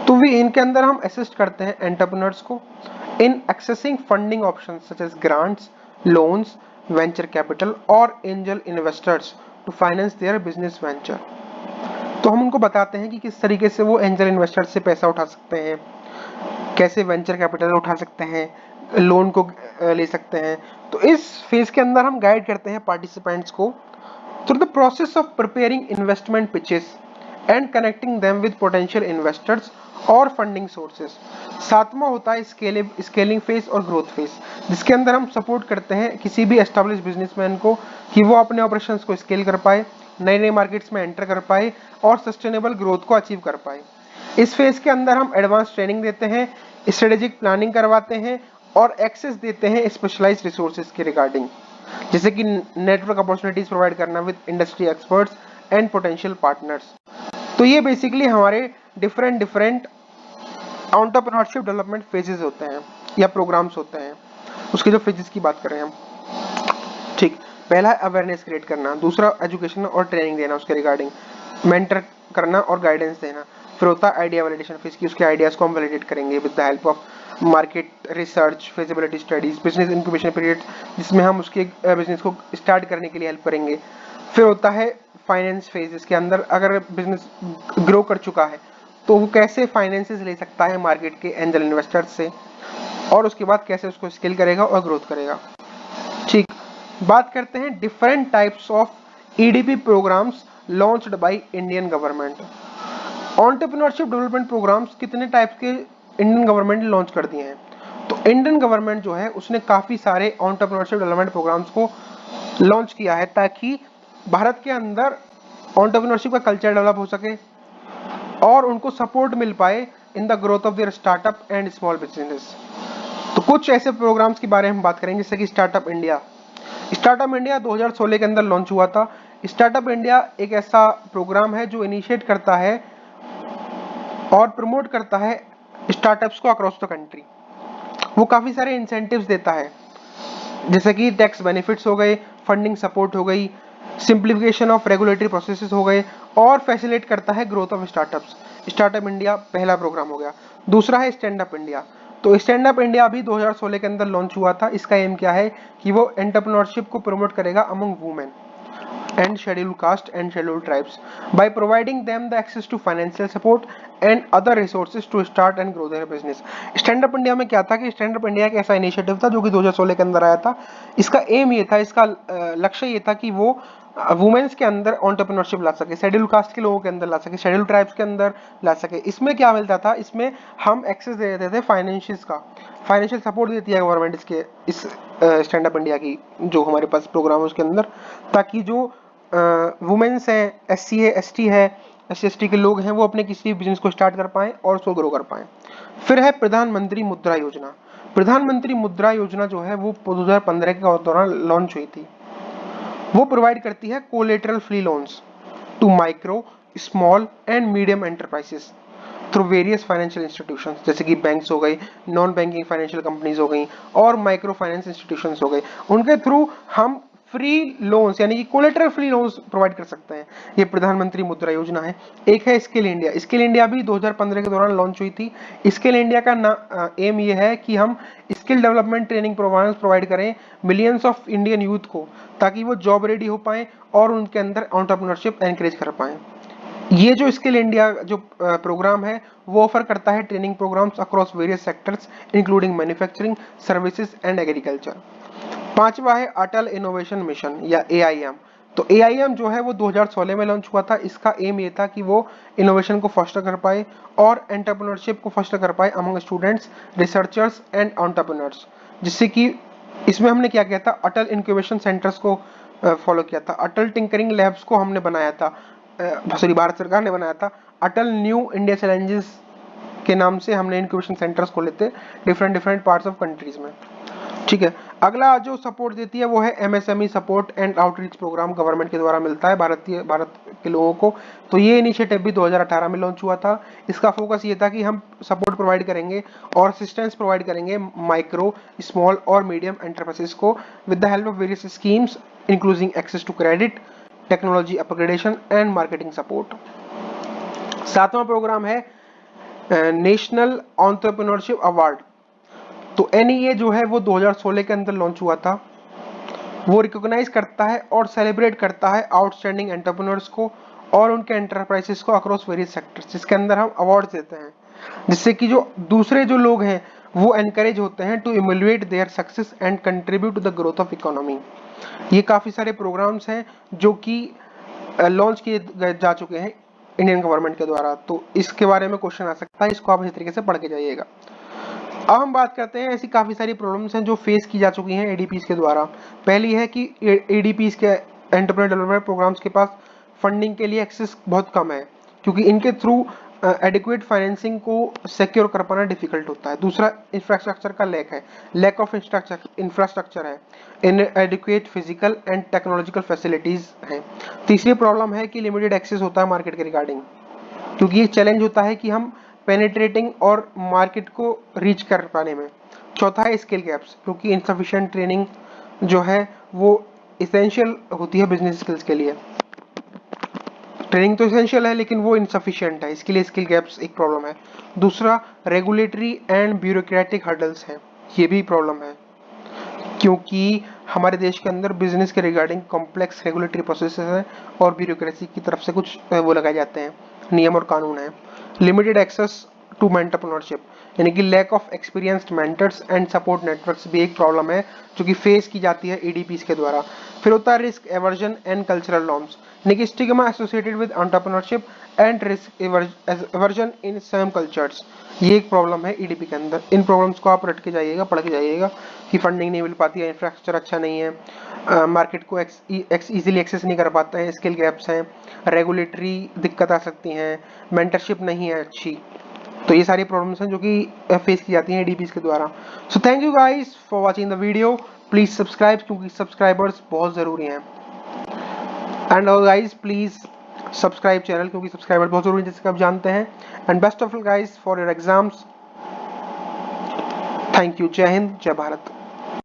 तो भी इनके अंदर हम असिस्ट करते हैं एंटरप्रेन्योर्स को in accessing funding options such as grants, loans, venture capital और angel investors to finance their business venture। तो हम उनको बताते हैं कि किस तरीके से वो एंजल इन्वेस्टर से पैसा उठा सकते हैं, कैसे वेंचर कैपिटल उठा सकते हैं, लोन को ले सकते हैं। तो इस फेज के अंदर हम गाइड करते हैं पार्टिसिपेंट्स को through the process of preparing investment pitches and connecting them with potential investors और फंडिंग सोर्सेज। सातवां होता है स्केलिंग फेज और ग्रोथ फेज, जिसके अंदर हम सपोर्ट करते हैं किसी भी एस्टेब्लिश बिजनेसमैन को कि वो अपने ऑपरेशंस को स्केल कर पाए, नए नए मार्केट्स में एंटर कर पाए और सस्टेनेबल ग्रोथ को अचीव कर पाए। इस फेज के अंदर हम एडवांस ट्रेनिंग देते हैं, स्ट्रेटेजिक प्लानिंग करवाते हैं और एक्सेस देते हैं स्पेशलाइज्ड रिसोर्सेज के रिगार्डिंग, जैसे कि नेटवर्क अपॉर्चुनिटीज प्रोवाइड करना with industry experts and potential partners. तो ये बेसिकली हमारे डिफरेंट एंटरप्रेन्योरशिप डेवलपमेंट फेजेस होते हैं या प्रोग्राम्स होते हैं। उसके जो फेजेस की बात करें हम, ठीक, पहला है अवेयरनेस क्रिएट करना, दूसरा एजुकेशन और ट्रेनिंग देना उसके रिगार्डिंग, मेंटर करना और गाइडेंस देना। फिर होता है आइडिया वैलिडेशन फेज की उसके आइडियाज को हम वैलिडेट करेंगे with the help of market research, feasibility studies, business incubation period जिसमें हम उसके बिजनेस को स्टार्ट करने के लिए हेल्प करेंगे। फिर होता है फाइनेंस फेज, इसके अंदर अगर बिजनेस ग्रो कर चुका है तो वो कैसे फाइनेंसेस ले सकता है मार्केट के एंजल इन्वेस्टर्स से, और उसके बाद कैसे उसको स्केल करेगा और ग्रोथ करेगा। ठीक, बात करते हैं different types of EDP programmes launched by Indian government. Entrepreneurship development programmes कितने टाइप के इंडियन गवर्नमेंट ने लॉन्च कर दिए हैं, तो इंडियन गवर्नमेंट जो है उसने काफी सारे एंटरप्रेन्योरशिप डेवलपमेंट प्रोग्राम्स को लॉन्च किया है ताकि भारत के अंदर एंटरप्रेन्योरशिप का कल्चर डेवलप हो सके और उनको सपोर्ट मिल पाए in the growth of their startup and small business. तो कुछ ऐसे प्रोग्राम्स के बारे में हम बात करेंगे जैसे कि स्टार्टअप इंडिया। स्टार्टअप इंडिया 2016 के अंदर लॉन्च हुआ था। स्टार्टअप इंडिया एक ऐसा प्रोग्राम है जो इनिशिएट करता है और प्रमोट करता है स्टार्टअप्स को अक्रॉस द कंट्री। वो काफी सारे इंसेंटिव्स देता है, जैसे कि टैक्स बेनिफिट्स हो गए, फंडिंग सपोर्ट हो गई, सिंप्लीफिकेशन ऑफ रेगुलेटरी प्रोसेसेस हो गए, और फैसिलिटेट करता है growth of startups. Startup India पहला प्रोग्राम हो गया। दूसरा है स्टैंड अप इंडिया। तो स्टैंड अप इंडिया भी 2016 के अंदर लॉन्च हुआ था। इसका एम क्या है कि वो एंटरप्रेन्योरशिप को प्रमोट करेगा among women and scheduled caste and scheduled tribes by providing them the access to financial support and other resources to start and grow their business। Stand up India में क्या था कि स्टैंड अप इंडिया एक ऐसा initiative था जो कि 2016 के अंदर आया था। इसका एम ये था, इसका लक्ष्य ये था कि वो वुमेन्स के अंदर एंटरप्रेन्योरशिप ला सके, शेड्यूल कास्ट के लोगों के अंदर ला सके, शेड्यूल ट्राइब्स के अंदर ला सके। इसमें क्या मिलता था, इसमें हम एक्सेस दे देते थे फाइनेंशियल्स का, फाइनेंशियल सपोर्ट देती है गवर्नमेंट इसके इस स्टैंड अप इंडिया की जो हमारे पास प्रोग्राम है उसके अंदर, ताकि जो वुमेन्स हैं, SC है, ST है, SC/ST के लोग हैं, वो अपने किसी भी बिजनेस को स्टार्ट कर पाएं और उसको ग्रो कर पाएं। फिर है प्रधानमंत्री मुद्रा योजना। प्रधानमंत्री मुद्रा योजना जो है वो 2015 के दौरान लॉन्च हुई थी। वो प्रोवाइड करती है collateral free loans to micro, small and medium enterprises through various financial institutions, जैसे कि बैंक्स हो गई, नॉन बैंकिंग फाइनेंशियल कंपनीज हो गई और माइक्रो फाइनेंस इंस्टीट्यूशंस हो गए। उनके थ्रू हम फ्री लोन्स यानी कि कोलेटरल फ्री लोन्स प्रोवाइड कर सकते हैं। ये प्रधानमंत्री मुद्रा योजना है। एक है स्किल इंडिया। स्किल इंडिया भी 2015 के दौरान लॉन्च हुई थी। स्किल इंडिया का एम ये है कि हम skill development training programmes provide करें मिलियंस ऑफ इंडियन यूथ को, ताकि वो जॉब रेडी हो पाएं और उनके अंदर एंटरप्रेन्योरशिप एनकरेज कर पाएं। ये जो स्किल इंडिया जो प्रोग्राम है वो ऑफर करता है training programmes across various sectors including manufacturing, services and agriculture. पांचवा है अटल इनोवेशन मिशन या AIM। तो AIM जो है वो 2016 में लॉन्च हुआ था। इसका एम ये था कि वो इनोवेशन को फोस्टर कर पाए और एंटरप्रेन्योरशिप को फोस्टर कर पाए among students, researchers and entrepreneurs, जिससे कि इसमें हमने क्या किया था, अटल इंक्यूबेशन सेंटर्स को फॉलो किया था, अटल टिंकरिंग लैब्स को हमने बनाया था, सॉरी भारत सरकार ने बनाया था। अटल न्यू इंडिया चैलेंजेस के नाम से हमने इंक्यूबेशन सेंटर्स खोले थे डिफरेंट पार्ट्स ऑफ कंट्रीज में। ठीक है, अगला जो सपोर्ट देती है वो है MSME support and outreach programme, government के द्वारा मिलता है भारत के लोगों को। तो ये इनिशिएटिव भी 2018 में लॉन्च हुआ था। इसका फोकस ये था कि हम सपोर्ट प्रोवाइड करेंगे और असिस्टेंस प्रोवाइड करेंगे माइक्रो, स्मॉल और मीडियम एंटरप्राइजेस को with the help of various schemes including access to credit, technology upgradation and marketing support. सातवां प्रोग्राम है नेशनल एंटरप्रेन्योरशिप अवार्ड। तो NEA जो है वो 2016 के अंदर लॉन्च हुआ था। वो रिकॉग्नाइज करता है और सेलिब्रेट करता है आउटस्टैंडिंग एंटरप्रेन्योर्स को और उनके एंटरप्राइजेस को अक्रॉस वेरियस सेक्टर्स, जिसके अंदर हम अवार्ड देते हैं, जिससे कि जो दूसरे जो लोग हैं वो एनकरेज होते हैं to emulate their success and contribute to the growth of economy. ये काफी सारे प्रोग्राम्स हैं जो कि लॉन्च किए जा चुके हैं इंडियन गवर्नमेंट के द्वारा। तो इसके बारे में क्वेश्चन आ सकता है, इसको आप इस तरीके से पढ़ के जाइएगा। अब हम बात करते हैं ऐसी काफी सारी प्रॉब्लम्स हैं जो फेस की जा चुकी हैं ADPs के द्वारा। पहली है कि ADPs के एंटरप्रेन्योर डेवलपमेंट प्रोग्राम्स के पास फंडिंग के लिए एक्सेस बहुत कम है, क्योंकि इनके थ्रू एडिक्वेट फाइनेंसिंग को सिक्योर कर पाना डिफिकल्ट होता है। दूसरा इंफ्रास्ट्रक्चर का लैक ऑफ इंफ्रास्ट्रक्चर है, इनएडिक्वेट फिजिकल एंड टेक्नोलॉजिकल फैसिलिटीज हैं। तीसरी प्रॉब्लम है कि लिमिटेड एक्सेस होता है मार्केट के रिगार्डिंग, क्योंकि ये चैलेंज होता है कि हम पेनिट्रेटिंग और मार्केट को रीच कर पाने में। चौथा है स्किल गैप्स, क्योंकि इनसफिशिएंट ट्रेनिंग जो है वो इसेंशियल होती है बिजनेस स्किल्स के लिए। ट्रेनिंग तो इसेंशियल है लेकिन वो इनसफिशिएंट है, इसके लिए स्किल गैप्स एक प्रॉब्लम है। दूसरा रेगुलेटरी एंड ब्यूरोक्रेटिक हर्डल्स हैं, ये भी प्रॉब्लम है, क्योंकि हमारे देश के अंदर बिजनेस के रिगार्डिंग कॉम्प्लेक्स रेगुलेटरी प्रोसेसेस हैं और ब्यूरोक्रेसी की तरफ से कुछ वो लगाए जाते हैं, नियम और कानून हैं। लिमिटेड एक्सेस टू एंटरप्रेन्योरशिप यानी कि lack of experienced mentors and support networks भी एक प्रॉब्लम है जो कि फेस की जाती है ADPs के द्वारा। फिर होता है risk aversion and cultural norms, यानी कि stigma associated with entrepreneurship and risk aversion in some cultures, ये एक प्रॉब्लम है EDP के अंदर। इन प्रॉब्लम्स को आप रट के जाइएगा, पढ़ के जाइएगा कि फंडिंग नहीं मिल पाती है, इंफ्रास्ट्रक्चर अच्छा नहीं है, मार्केट को इजीली एक्सेस नहीं कर पाते हैं, स्किल गैप्स हैं, रेगुलेटरी दिक्कत आ सकती हैं, मेंटरशिप नहीं है अच्छी। तो ये सारी प्रॉब्लम्स हैं जो कि फेस की जाती हैं ADPs के द्वारा। So thank you guys for watching the video, please subscribe क्योंकि सब्सक्राइबर्स बहुत जरूरी हैं। And guys please subscribe channel क्योंकि सब्सक्राइबर बहुत जरूरी है, जैसे कि आप जानते हैं। And best of luck guys for your exams. Thank you. जय हिंद, जय भारत।